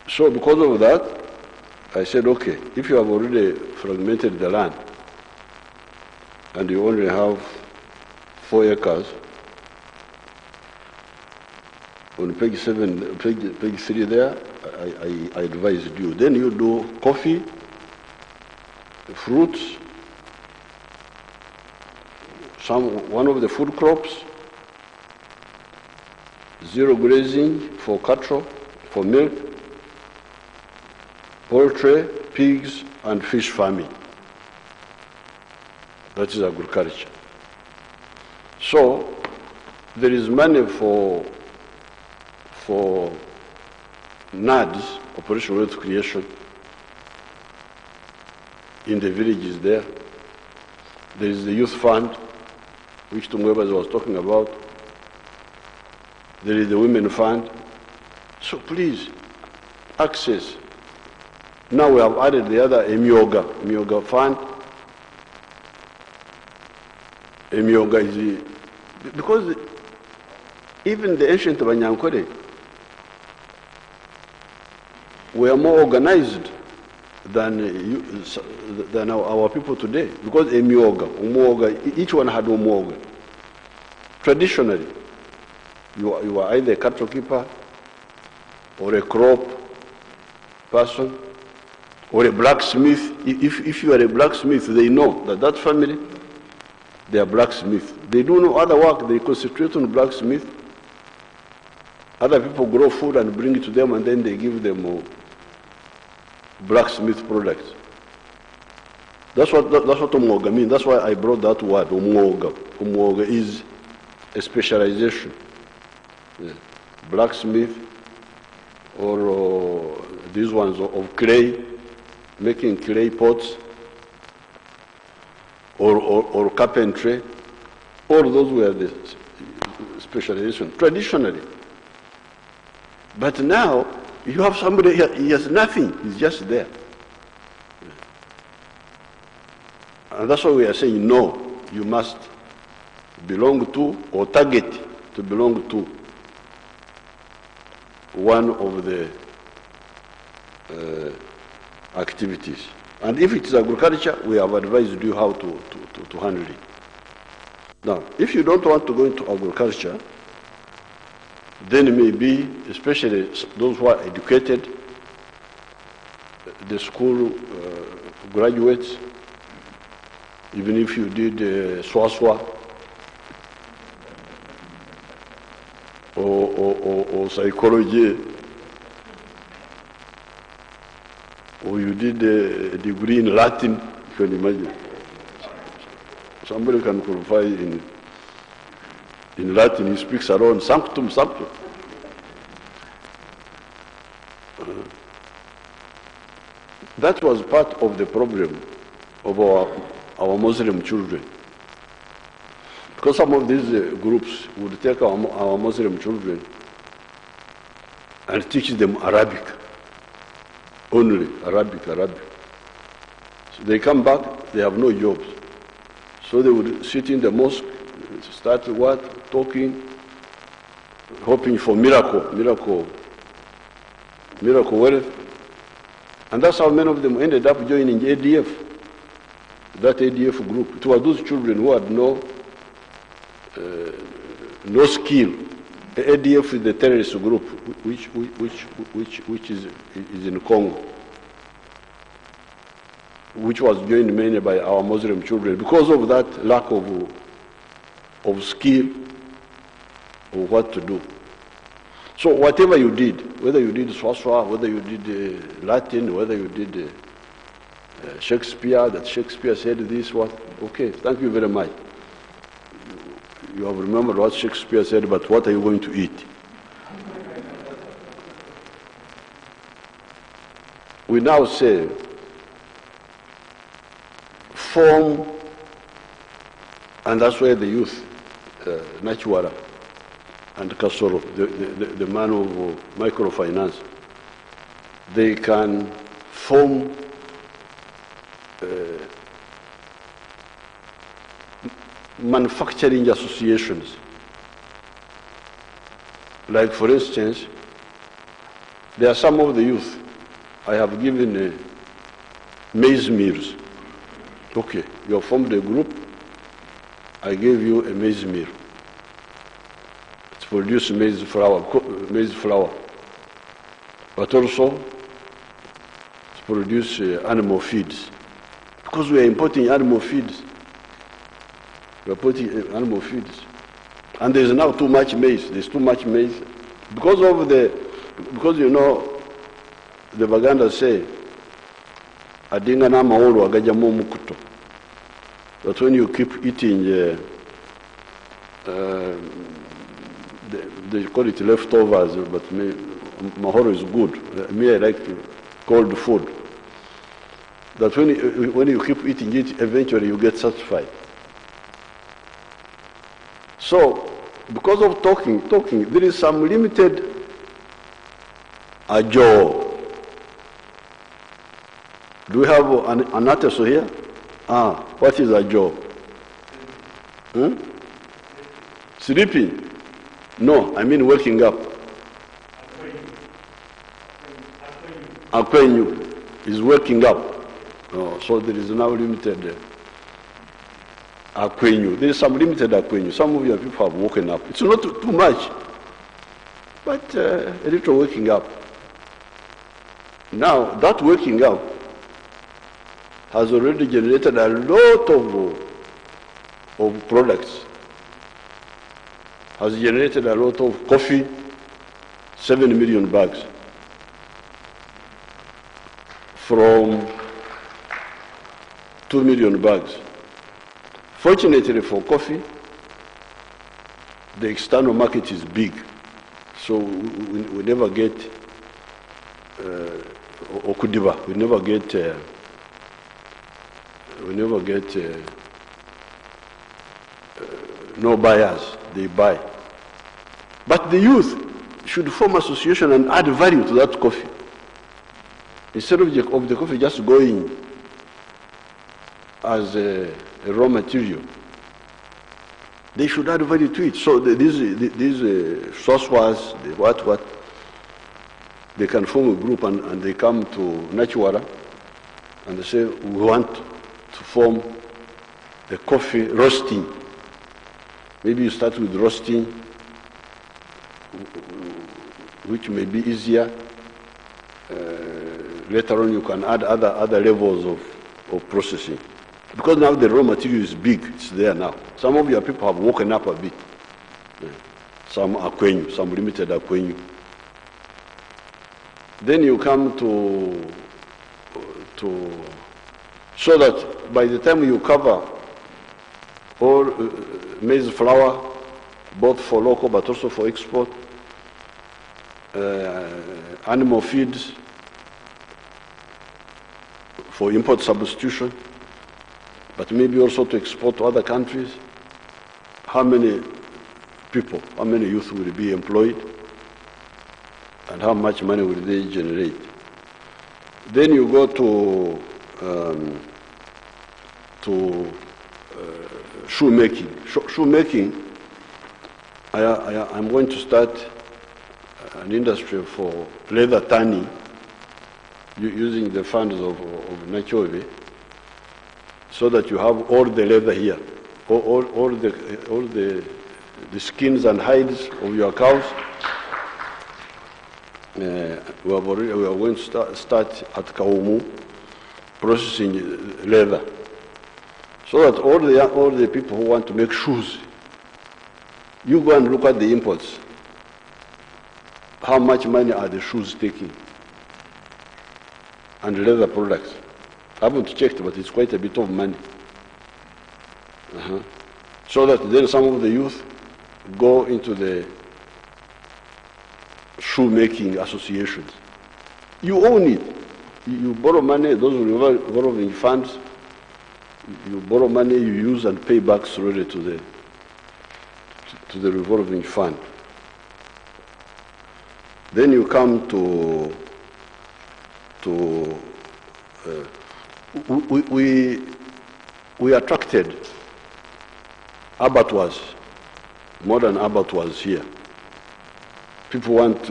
So because of that, I said, okay, if you have already fragmented the land and you only have 4 acres, on page 7, page 3 there, I advised you. Then you do coffee, fruits, one of the food crops, 0 grazing for cattle, for milk, poultry, pigs, and fish farming. That is agriculture. So there is money for NADS, Operational Wealth Creation, in the villages there. There is the Youth Fund, which Tungwebas was talking about. There is the Women Fund. So please, access. Now we have added the other Emyoga Fund. Emyoga is because even the ancient Banyankore were more organized than our people today, because Umuoga, each one had Umuoga. Traditionally, you are either a cattle keeper or a crop person or a blacksmith. If you are a blacksmith, they know that family, they are blacksmith. They do no other work, they concentrate on blacksmith. Other people grow food and bring it to them, and then they give them blacksmith products. That's what umwoga means. That's why I brought that word, umwoga. Umwoga is a specialization. Yeah. Blacksmith, or these ones of clay, making clay pots, or carpentry. All those were the specialization traditionally. But now you have somebody here, he has nothing, he's just there. And that's why we are saying no, you must belong to or target to belong to one of the activities. And if it is agriculture, we have advised you how to handle it. Now, if you don't want to go into agriculture, then maybe, especially those who are educated, the school graduates, even if you did SWASWA or psychology, or you did a degree in Latin, you can imagine. Somebody can qualify in Latin, he speaks around sanctum sanctum. That was part of the problem of our Muslim children. Because some of these groups would take our Muslim children and teach them Arabic, only Arabic. So they come back, they have no jobs. So they would sit in the mosque, start talking, hoping for miracle wealth. And that's how many of them ended up joining ADF, that ADF group. It was those children who had no skill. The ADF is the terrorist group which is in Congo, which was joined mainly by our Muslim children because of that lack of skill of what to do. So whatever you did, whether you did SWASWA, whether you did Latin, whether you did Shakespeare, that Shakespeare said this, okay, thank you very much. You have remembered what Shakespeare said, but what are you going to eat? We now say, form, and that's where the youth, Nachiwara and Kasoro, the man of microfinance, they can form manufacturing associations. Like, for instance, there are some of the youth I have given maize mills. Okay, you have formed a group, I gave you a maize meal. It's produce maize flour, but also to produce animal feeds. Because we are importing animal feeds. We are putting animal feeds. And there's now too much maize. There's too much maize. Because you know, the Baganda say, adinga na maolo agajamu mukuto. But when you keep eating, they call it leftovers, but mahoro is good. Me, I like cold food. That when you keep eating it, eventually you get satisfied. So, because of talking, there is some limited ajo. Do we have an artist here? What is ajo? Sleeping? No, I mean waking up. Akwenyu is waking up. So there is now limited akwenyu. There is some limited akwenyu. Some of your people have woken up. It's not too much, but a little waking up. Now, that waking up has already generated a lot of products. Has generated a lot of coffee, 7 million bags. from 2 million bags. Fortunately for coffee, the external market is big, so we never get okudiba. We never get no buyers. They buy. But the youth should form association and add value to that coffee. Instead of the coffee just going as a raw material, they should add value to it. So these Swaswas, what, they can form a group and they come to Nachiwara and they say, we want to form a coffee roasting. Maybe you start with roasting, which may be easier. Later on you can add other levels of processing. Because now the raw material is big, it's there now. Some of your people have woken up a bit. Some Akwenyu, some limited Akwenyu. Then you come to so that by the time you cover all maize flour, both for local but also for export, animal feeds, for import substitution, but maybe also to export to other countries. How many people, how many youth will be employed, and how much money will they generate? Then you go to shoemaking. Shoemaking, I'm going to start an industry for leather tanning using the funds of Nachove, so that you have all the leather here, all the skins and hides of your cows. We are going to start at Kaumu processing leather, so that all the people who want to make shoes, you go and look at the imports. How much money are the shoes taking? And leather products. I haven't checked, but it's quite a bit of money. So that then some of the youth go into the shoemaking associations. You own it. You borrow money, those revolving funds, you borrow money, you use and pay back slowly to the revolving fund. Then you come to we attracted abattoirs, modern abattoirs here. People want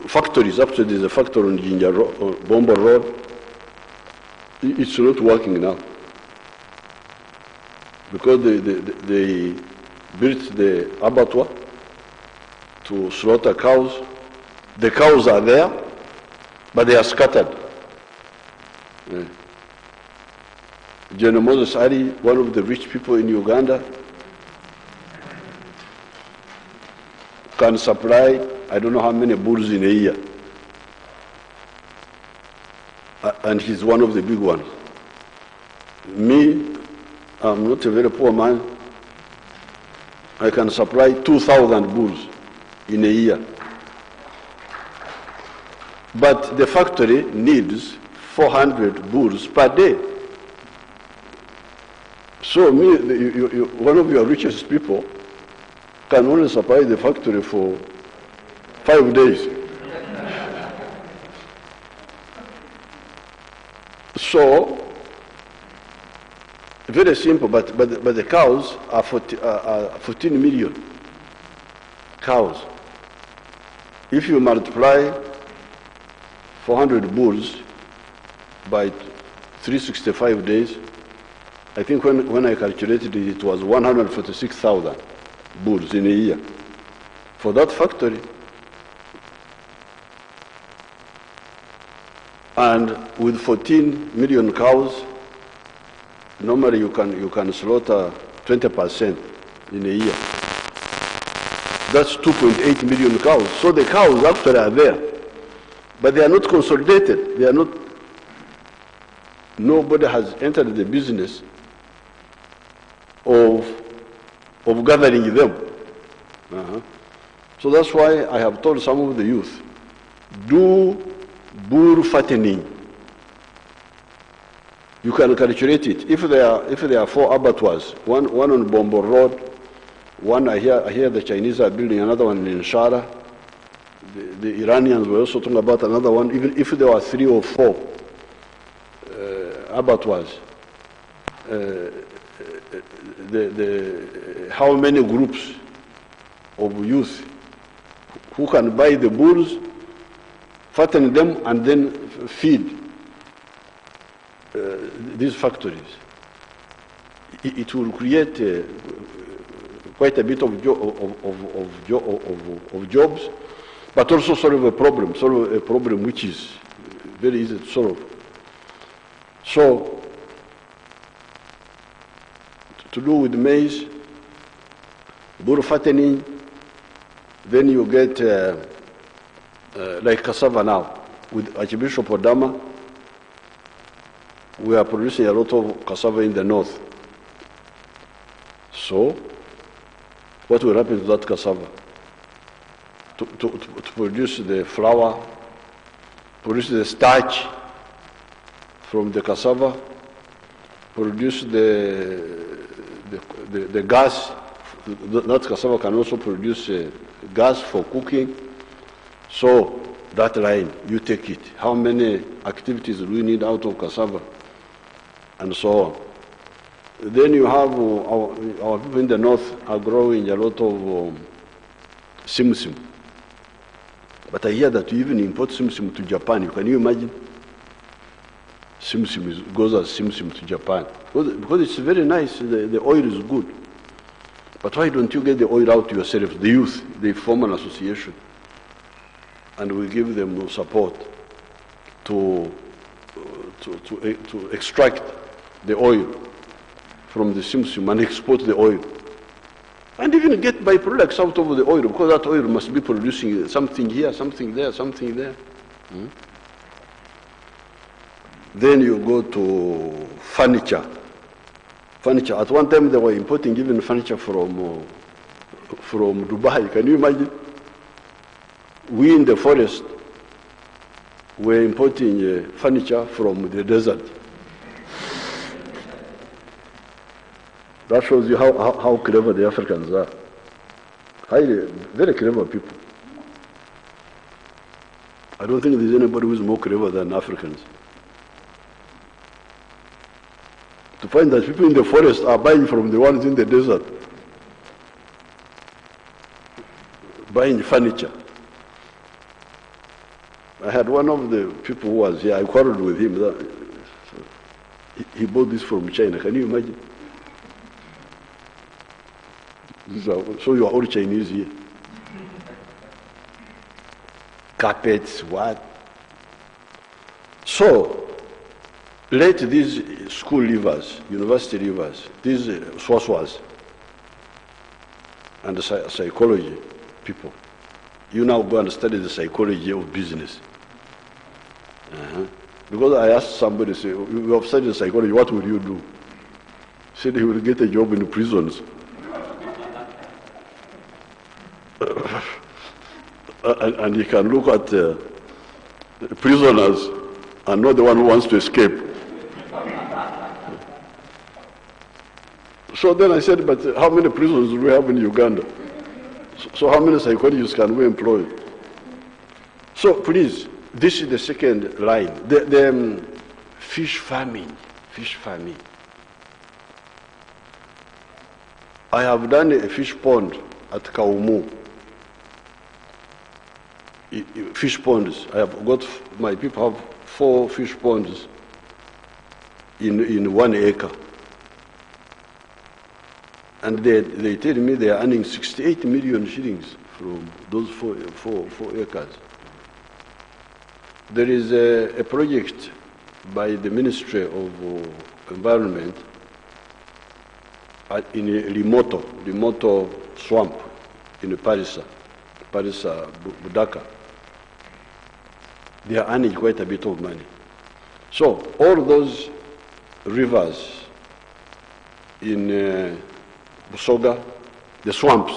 factories. Actually, there's a factory on Jinja Road, Bomber Road. It's not working now because they built the abattoir to slaughter cows. The cows are there, but they are scattered. General Moses Ali, one of the rich people in Uganda, can supply I don't know how many bulls in a year. And he's one of the big ones. Me, I'm not a very poor man. I can supply 2,000 bulls in a year. But the factory needs 400 bulls per day. So one of your richest people can only supply the factory for 5 days. So, very simple, but the cows are 14 million cows. If you multiply 400 bulls by 365 days, I think when I calculated it, it was 146,000 bulls in a year. For that factory, and with 14 million cows, normally you can slaughter 20% in a year. That's 2.8 million cows. So the cows actually are there, but they are not consolidated. They are not nobody has entered the business of gathering them. So that's why I have told some of the youth, do bull fattening. You can calculate it. If there are 4 abattoirs, one on Bombo Road, one I hear the Chinese are building another one in Shara. The Iranians were also talking about another one. Even if there were 3 or 4 abattoirs, how many groups of youth who can buy the bulls, fatten them, and then feed these factories? It will create quite a bit of jobs, but also solve a problem which is very easy to solve. So, to do with maize, bull fattening, then you get like cassava now. With Archbishop Odama, we are producing a lot of cassava in the north. So, what will happen to that cassava? To produce the flour, produce the starch from the cassava, produce the gas. That cassava can also produce gas for cooking. So that line, you take it. How many activities do we need out of cassava? And so on. Then you have our people in the north are growing a lot of simsim. But I hear that you even import simsim to Japan. Can you imagine? Simsim goes as simsim to Japan. Because it's very nice, the oil is good. But why don't you get the oil out yourself? The youth, they form an association. And we give them support to extract the oil from the simsim and export the oil. And even get byproducts out of the oil, because that oil must be producing something here, something there, something there. Then you go to furniture. Furniture. At one time they were importing even furniture from Dubai. Can you imagine? We in the forest were importing furniture from the desert. That shows you how clever the Africans are. Very clever people. I don't think there's anybody who's more clever than Africans. To find that people in the forest are buying from the ones in the desert, buying furniture. I had one of the people who was here, I quarreled with him. He bought this from China. Can you imagine? So you are all Chinese here. Carpets, what? So, let these school leavers, university leavers, these swaswas, and the psychology people, you now go and study the psychology of business. Because I asked somebody, say, you have studied psychology, what will you do? He said he will get a job in the prisons. And he can look at prisoners and not the one who wants to escape. So then I said, but how many prisons do we have in Uganda? So how many psychologists can we employ? So please, this is the second line. The fish farming. I have done a fish pond at Kaumu. Fish ponds. I have got, my people have 4 fish ponds in 1 acre. And they tell me they are earning 68 million shillings from those 4 acres. There is a project by the Ministry of Environment in Limoto swamp in Parisa, Budaka. They are earning quite a bit of money. So all those rivers in Busoga, the swamps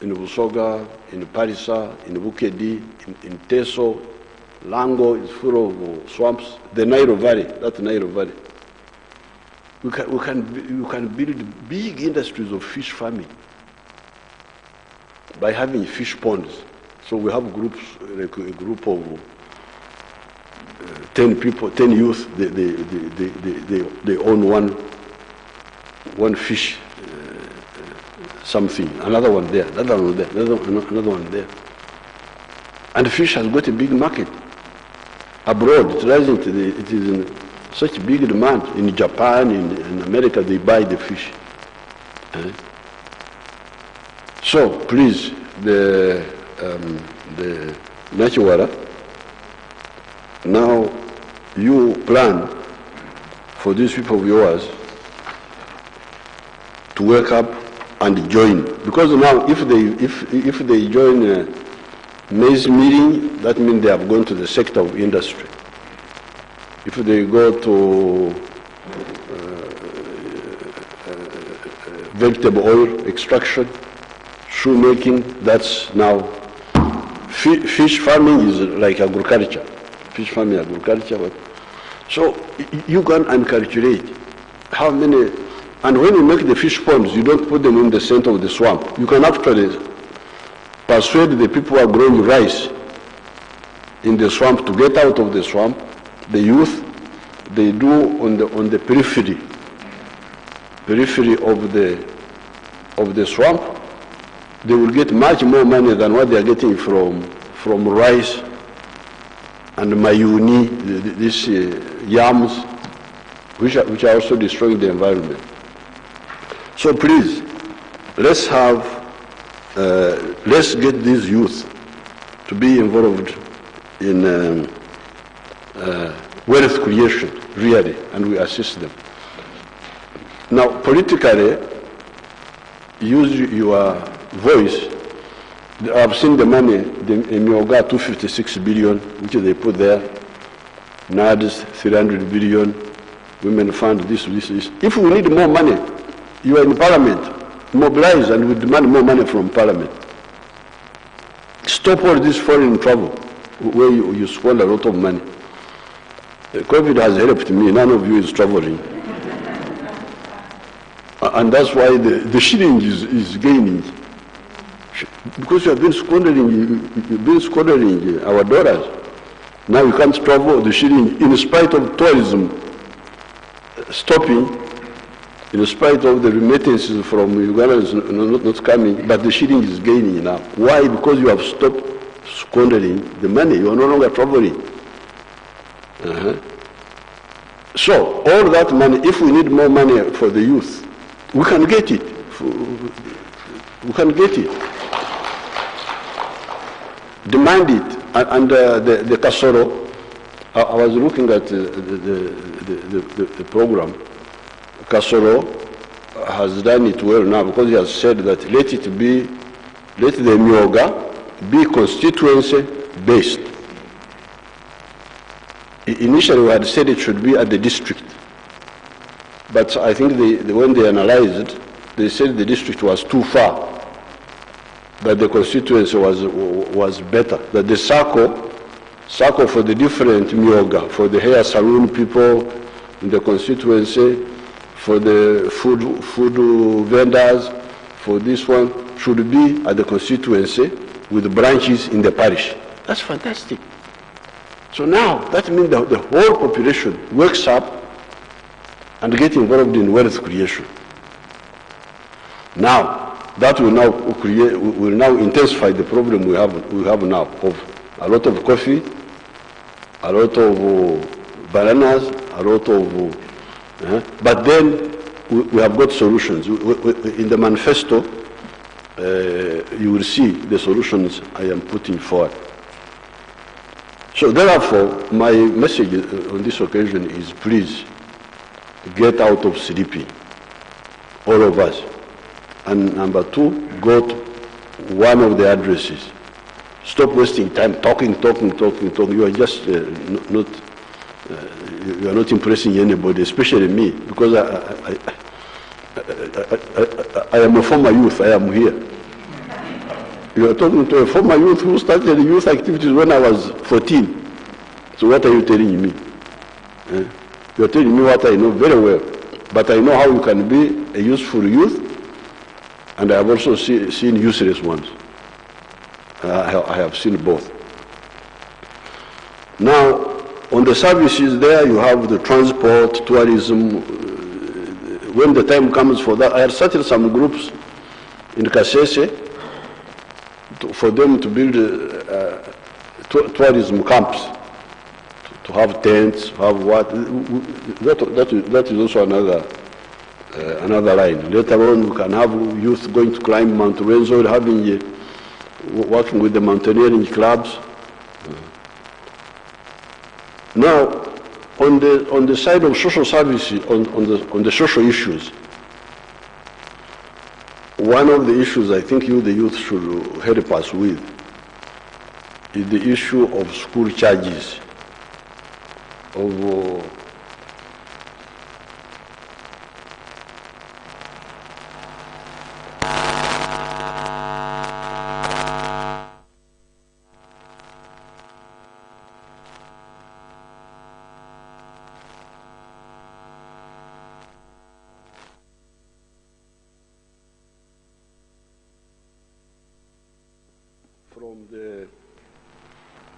in Busoga, in Parisa, in Bukedi, in Teso, Lango is full of swamps. The Nairo Valley, that's Nairo Valley. We can build big industries of fish farming by having fish ponds. So we have groups, like a group of 10 people, 10 youth. They own one fish something, another one there, another one there, another one there. And fish has got a big market abroad. It is in such big demand. In Japan, in America, they buy the fish. So please, the Nachiwara, now you plan for these people of yours to wake up and join, because now if they join May's meeting, that means they have gone to the sector of industry. If they go to vegetable oil extraction, shoemaking, that's now fish farming is like agriculture. Fish farming, agriculture. So you can calculate how many. And when you make the fish ponds, you don't put them in the center of the swamp. You can actually persuade the people who are growing rice in the swamp to get out of the swamp. The youth, they do on the periphery of the swamp. They will get much more money than what they are getting from rice and mayuni, these yams, which are also destroying the environment. So please, let's get these youth to be involved in wealth creation, really, and we assist them. Now, politically, use your voice. I've seen the money, the Myoga 256 billion, which they put there, NADS 300 billion, Women Fund, this. If we need more money, you are in Parliament, mobilize and we demand more money from Parliament. Stop all this foreign travel where you spend a lot of money. COVID has helped me, none of you is traveling. And that's why the shilling is gaining. Because you have been squandering our dollars. Now you can't travel, the shilling, in spite of tourism stopping, in spite of the remittances from Uganda not coming, but the shilling is gaining now. Why? Because you have stopped squandering the money. You are no longer traveling. So all that money, if we need more money for the youth, we can get it. We can get it. Demand it. And the Kasoro, I was looking at the program. Kasoro has done it well now because he has said that let the Myoga be constituency based. Initially we had said it should be at the district, but I think when they analyzed, they said the district was too far, that the constituency was better, that the circle for the different Myoga, for the hair salon people in the constituency, for the food vendors, for this one, should be at the constituency with branches in the parish. That's fantastic. So now, that means the whole population wakes up and get involved in wealth creation. Now, that will now intensify the problem we have now of a lot of coffee, a lot of bananas, a lot of but then we have got solutions. In the manifesto, you will see the solutions I am putting forward. So therefore, my message on this occasion is please get out of sleeping, all of us. And number two, go to one of the addresses. Stop wasting time talking. You are just not You are not impressing anybody, especially me, because I am a former youth. I am here. You are talking to a former youth who started youth activities when I was 14. So what are you telling me? You are telling me what I know very well. But I know how you can be a useful youth, and I have also seen useless ones. I have seen both. Now, on the services there, you have the transport, tourism. When the time comes for that, I have started some groups in Kasese for them to build tourism camps, to have tents, have what. That is also another line. Later on, we can have youth going to climb Mount Renzo, working with the mountaineering clubs. Now, on the side of social services, on the social issues, one of the issues I think the youth should help us with is the issue of school charges, of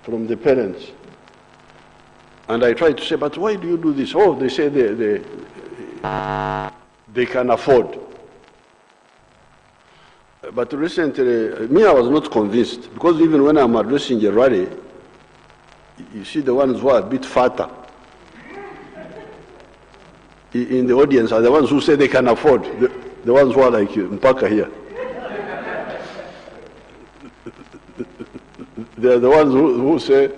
from the parents. And I try to say, but why do you do this? Oh, they say they can afford. But recently, me, I was not convinced, because even when I'm addressing a rally, you see the ones who are a bit fatter in the audience are the ones who say they can afford, the ones who are like Mpaka here. They're the ones who say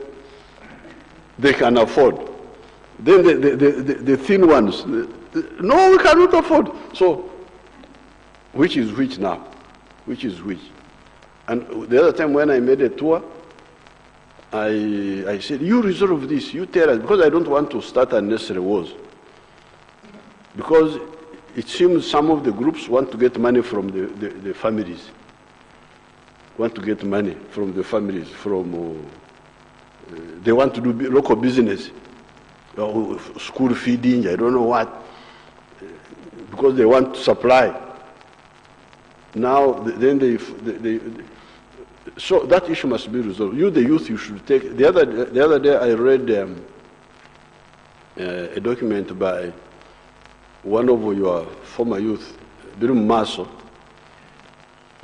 they can afford. Then the thin ones, no, we cannot afford. So, which is which now? Which is which? And the other time when I made a tour, I said, you resolve this, you tell us, because I don't want to start unnecessary wars. Because it seems some of the groups want to get money from the families. Want to get money from the families, they want to do local business, school feeding, I don't know what, because they want to supply. Now, then so that issue must be resolved. You, the youth, you should take, the other day I read a document by one of your former youth, Birum Maso,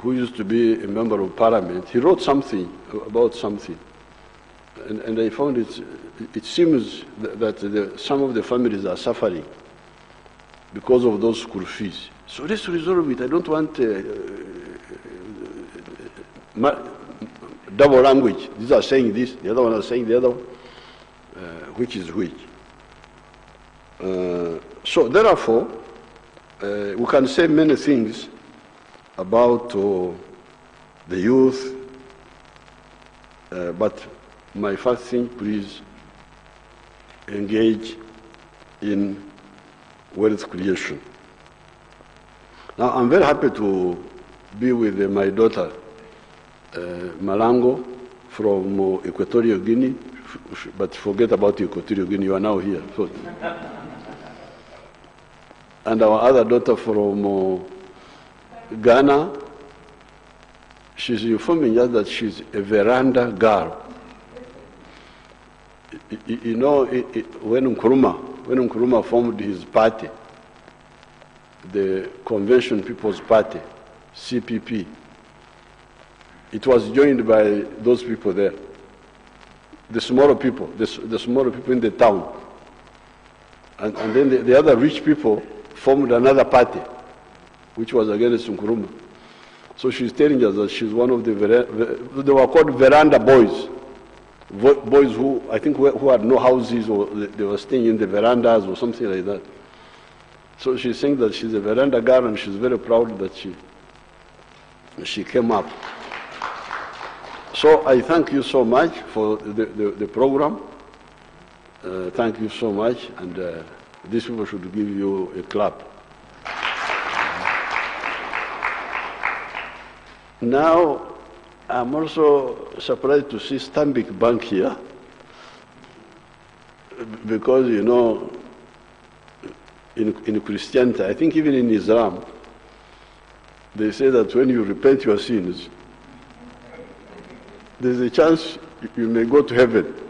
who used to be a member of parliament. He wrote something about something. And I found it seems that some of the families are suffering because of those school fees. So let's resolve it. I don't want double language. These are saying this, the other one are saying the other one, which is which. So therefore, we can say many things about the youth, but my first thing, please engage in wealth creation. Now, I'm very happy to be with my daughter, Malango, from Equatorial Guinea, but forget about Equatorial Guinea, you are now here. So. And our other daughter from Ghana, she's informing us that she's a veranda girl. You know, when Nkrumah formed his party, the Convention People's Party, CPP, it was joined by those people there, the smaller people, the smaller people in the town. And then the other rich people formed another party, which was against Nkrumah. So she's telling us that she's one of they were called veranda boys. Boys who, I think, who had no houses, or they were staying in the verandas or something like that. So she's saying that she's a veranda girl, and she's very proud that she came up. So I thank you so much for the program. Thank you so much, and these people should give you a clap. Now, I'm also surprised to see Stanbic Bank here, because, you know, in Christianity, I think even in Islam, they say that when you repent your sins, there's a chance you may go to heaven.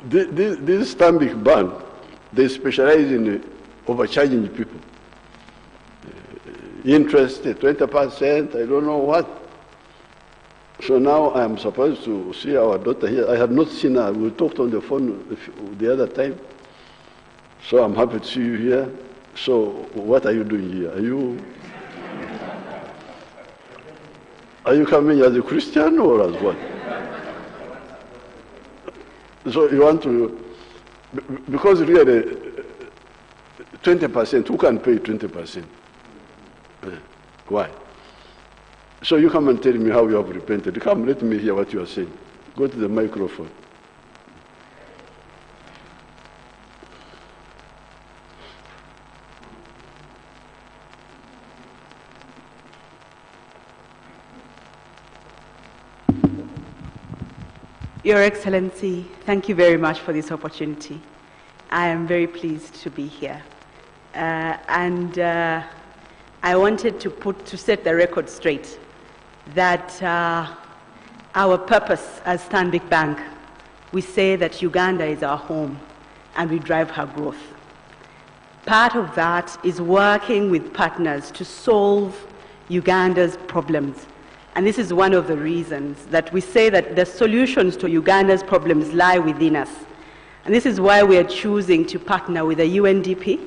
This Stanbic Bank, they specialize in overcharging people. Interest, 20%, I don't know what. So now I'm supposed to see our daughter here. I have not seen her. We talked on the phone the other time. So I'm happy to see you here. So what are you doing here? Are you coming as a Christian or as what? So you want to, because really 20%, who can pay 20%? Why? So you come and tell me how you have repented. Come, let me hear what you are saying. Go to the microphone.
Your Excellency, thank you very much for this opportunity. I am very pleased to be here. I wanted to set the record straight that our purpose as Stanbic Bank, we say that Uganda is our home and we drive her growth. Part of that is working with partners to solve Uganda's problems. And this is one of the reasons that we say that the solutions to Uganda's problems lie within us. And this is why we are choosing to partner with the UNDP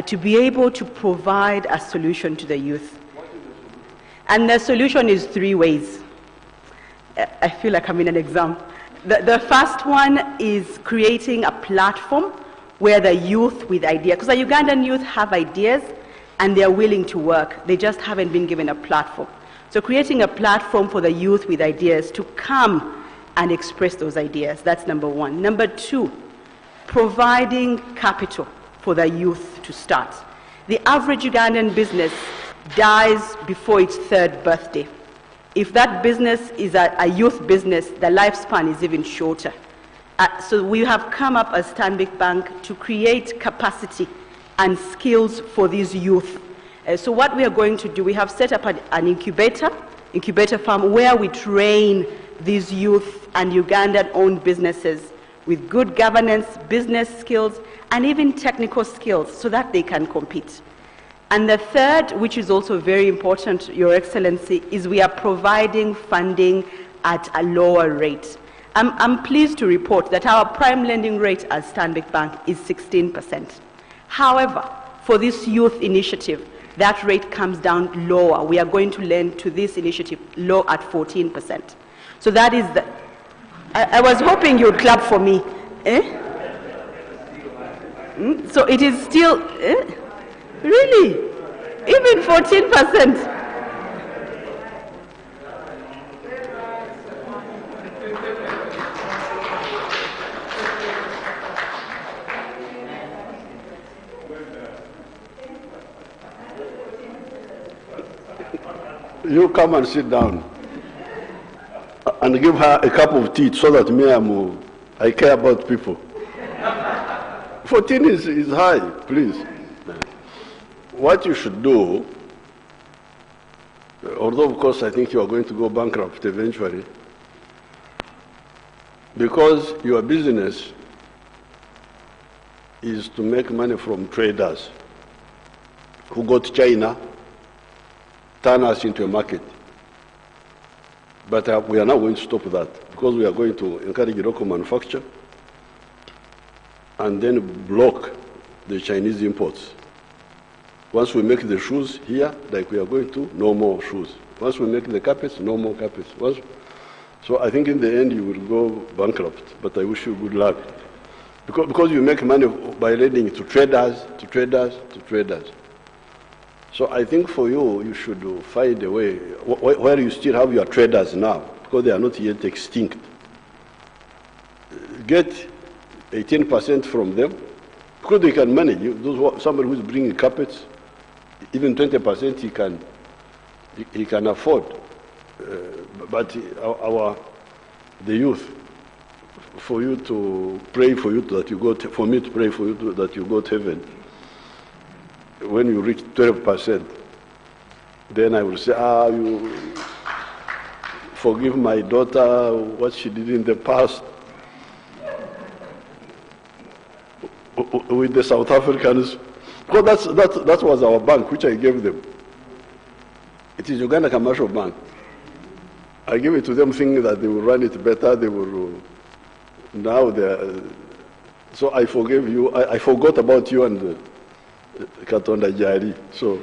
to be able to provide a solution to the youth. And the solution is three ways. I feel like I'm in an exam. The first one is creating a platform where the youth with ideas, because the Ugandan youth have ideas and they're willing to work. They just haven't been given a platform. So creating a platform for the youth with ideas to come and express those ideas. That's number one. Number two, providing capital for the youth to start. The average Ugandan business dies before its third birthday. If that business is a youth business, the lifespan is even shorter. So we have come up as Stanbic Bank to create capacity and skills for these youth. So what we are going to do, we have set up an incubator farm where we train these youth and Ugandan-owned businesses with good governance, business skills, and even technical skills so that they can compete. And the third, which is also very important, Your Excellency, is we are providing funding at a lower rate. I'm pleased to report that our prime lending rate as Stanbic Bank is 16%. However, for this youth initiative, that rate comes down lower. We are going to lend to this initiative low at 14%. So that is the... I was hoping you would clap for me. So it is still... Really? Even 14%?
You come and sit down and give her a cup of tea so that I care about people. 14 is high, please. What you should do, although of course I think you are going to go bankrupt eventually, because your business is to make money from traders who go to China, turn us into a market. But we are not going to stop that, because we are going to encourage local manufacture and then block the Chinese imports. Once we make the shoes here, like we are going to, no more shoes. Once we make the carpets, no more carpets. So I think in the end you will go bankrupt, but I wish you good luck. Because you make money by lending to traders, to traders, to traders. So I think for you, you should find a way where you still have your traders now, because they are not yet extinct. get 18% from them, because they can manage. Somebody who's bringing carpets, even 20% he can afford. But the youth, for you to pray for you that you go, for me to pray for you that you go to heaven, when you reach 12%, then I will say, you forgive my daughter what she did in the past with the South Africans. Because that was our bank, which I gave them. It is Uganda Commercial Bank. I gave it to them thinking that they will run it better, they will, now they're, so I forgave you, I forgot about you and Katonda Jari. So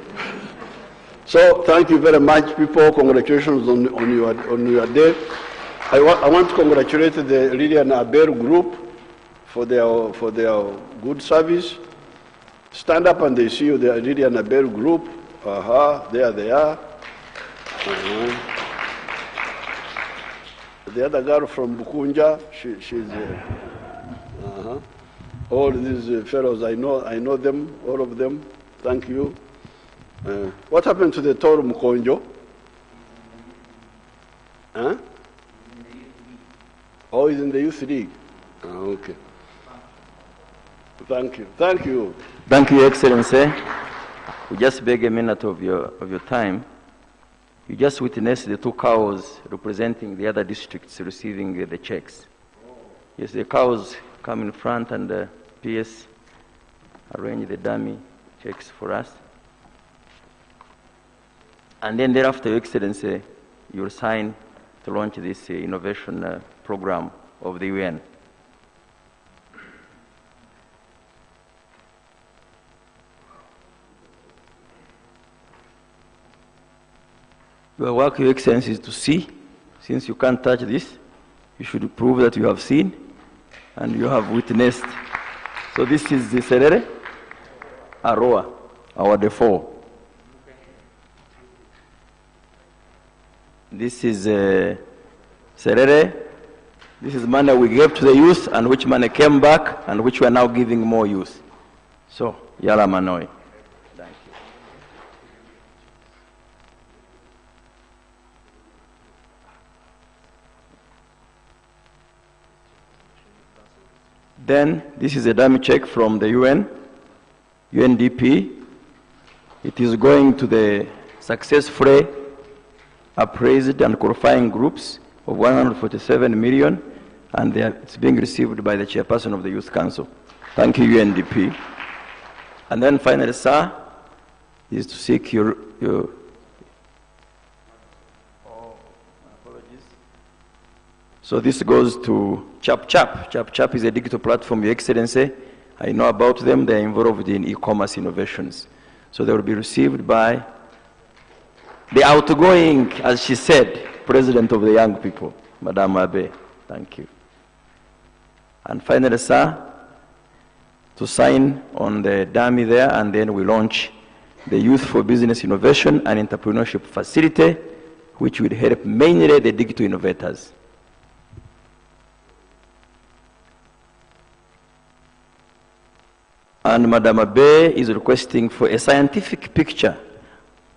thank you very much, people. Congratulations on your day. I want to congratulate the Lilian Aber group for their good service. Stand up and they see you, the Lilian Aber group. There they are. The other girl from Bukunja, she's. All these fellows, I know them, all of them. Thank you. What happened to the Toro Mkonjo? Huh? Oh, he's in the Youth League. Okay. Thank you. Thank you.
Thank you, Excellency. We just beg a minute of your time. You just witnessed the two cows representing the other districts receiving the checks. Yes, the cows come in front and the PS arrange the dummy checks for us. And then thereafter, Your Excellency, you will sign to launch this innovation program of the UN. Your work, Your Excellency, is to see. Since you can't touch this, you should prove that you have seen and you have witnessed. So this is the Serere, Aroa, our default. This is Serere. This is money we gave to the youth and which money came back and which we are now giving more youth. So, Yala Manoi. Thank you. Then, this is a dummy check from the UN, UNDP. It is going to the successfully appraised and qualifying groups of 147 million, and it's being received by the chairperson of the Youth Council. Thank you, UNDP. And then finally, sir, is to seek your apologies. So this goes to ChapChap. ChapChap is a digital platform, Your Excellency. I know about them. They're involved in e-commerce innovations. So they will be received by the outgoing, as she said, president of the young people, Madame Abe. Thank you. And finally, sir, to sign on the dummy there, and then we launch the Youth4Business Innovation and Entrepreneurship Facility, which will help mainly the digital innovators. And Madame Abe is requesting for a scientific picture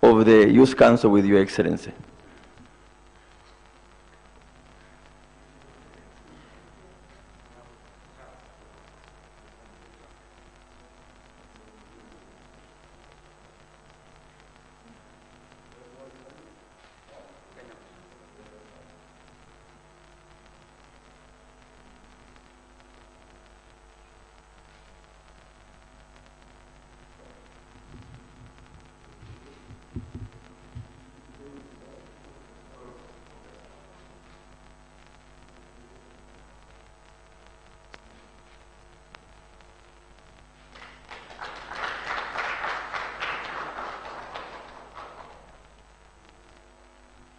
of the Youth Council with Your Excellency.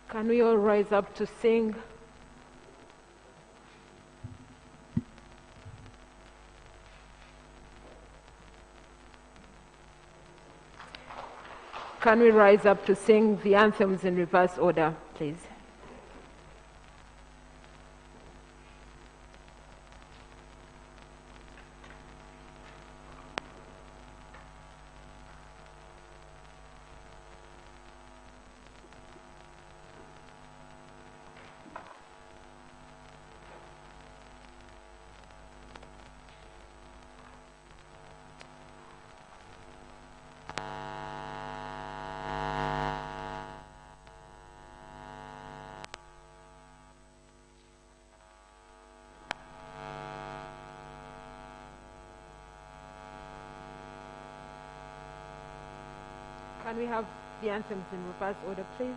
Can we all rise up to sing? Can we rise up to sing the anthems in reverse order, please? Can we have the anthems in reverse order, please?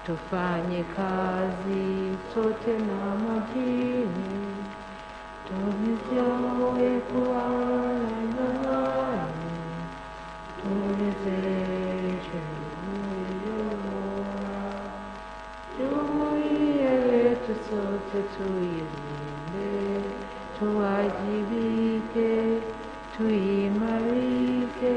Tufanye kazi sote na majini, tuliziawe kuwalangani, tulizeche jumuiya yetu sote tuilinde, tuwajibike, tuimarike,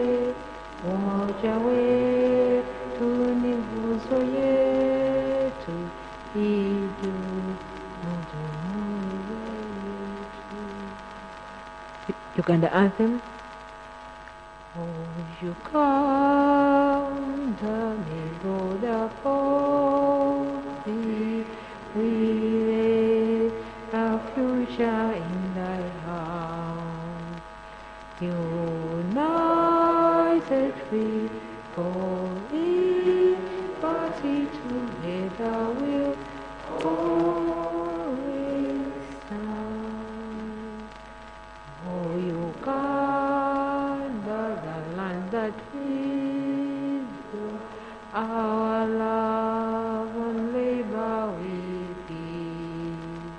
umoja wetu ni nguzo yetu,
Uganda anthem.
Oh, Uganda, may God uphold thee. We lay our future in thy hand. United we for liberty, together we'll always stand. Oh, Uganda, the land that feeds our love and labor we give.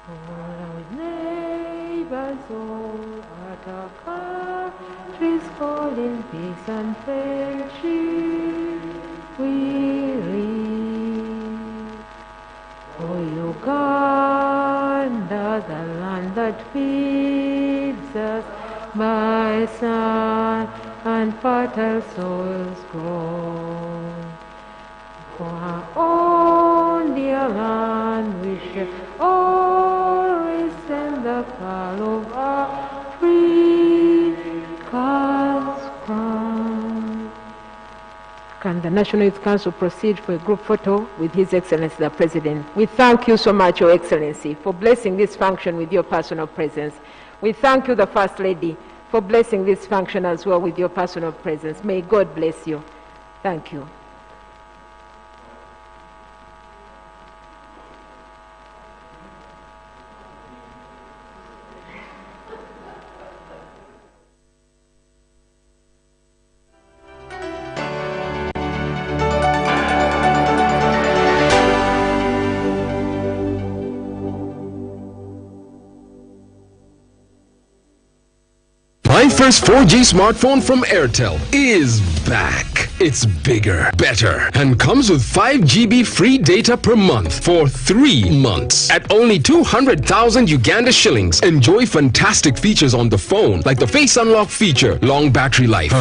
All our neighbors, all at our country's calling, peace and friendship we live. Oh, Uganda, the land that feeds us by sun and fertile soils grow. For our own dear land we shall always send the call of our Africa's crown.
Can the National Youth Council proceed for a group photo with His Excellency the President? We thank you so much, Your Excellency, for blessing this function with your personal presence. We thank you, the First Lady, for blessing this function as well with your personal presence. May God bless you. Thank you.
My first 4G smartphone from Airtel is back. It's bigger, better, and comes with 5 GB free data per month for 3 months. At only 200,000 Uganda shillings, enjoy fantastic features on the phone like the face unlock feature, long battery life.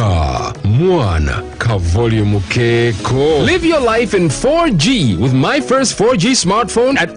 Mwana, ka volume keko. Live your life in 4G with my first 4G smartphone at